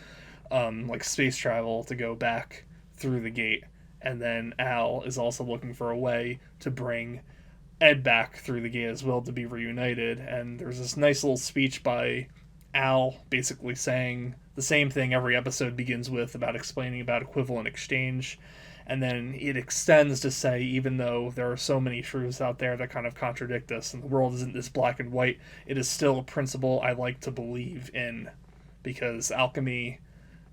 Speaker 1: like space travel to go back through the gate. And then Al is also looking for a way to bring Ed back through the gate as well, to be reunited. And there's this nice little speech by Al, basically saying the same thing every episode begins with, about explaining about equivalent exchange. And then it extends to say, even though there are so many truths out there that kind of contradict us and the world isn't this black and white, it is still a principle I like to believe in. Because alchemy,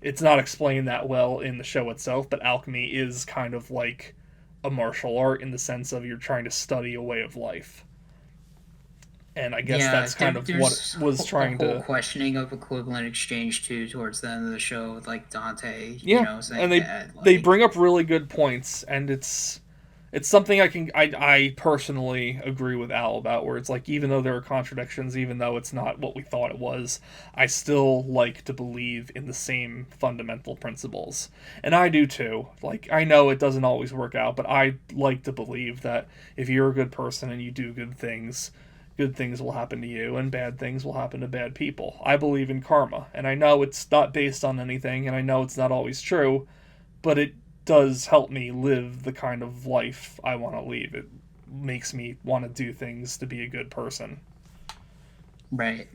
Speaker 1: it's not explained that well in the show itself, but alchemy is kind of like a martial art in the sense of you're trying to study a way of life. And I guess
Speaker 2: Yeah,
Speaker 1: that's kind of what it
Speaker 2: there's
Speaker 1: was
Speaker 2: a
Speaker 1: trying
Speaker 2: whole
Speaker 1: to.
Speaker 2: questioning of equivalent exchange too towards the end of the show with like Dante,
Speaker 1: Yeah, and
Speaker 2: saying
Speaker 1: they
Speaker 2: that
Speaker 1: they
Speaker 2: like
Speaker 1: bring up really good points, and it's something I personally agree with Al about, where it's like, even though there are contradictions, even though it's not what we thought it was, I still like to believe in the same fundamental principles. And I do too. Like, I know it doesn't always work out, but I like to believe that if you're a good person and you do good things will happen to you and bad things will happen to bad people. I believe in karma, and I know it's not based on anything, and I know it's not always true, but it does help me live the kind of life I want to lead. It makes me want to do things to be a good person.
Speaker 2: right.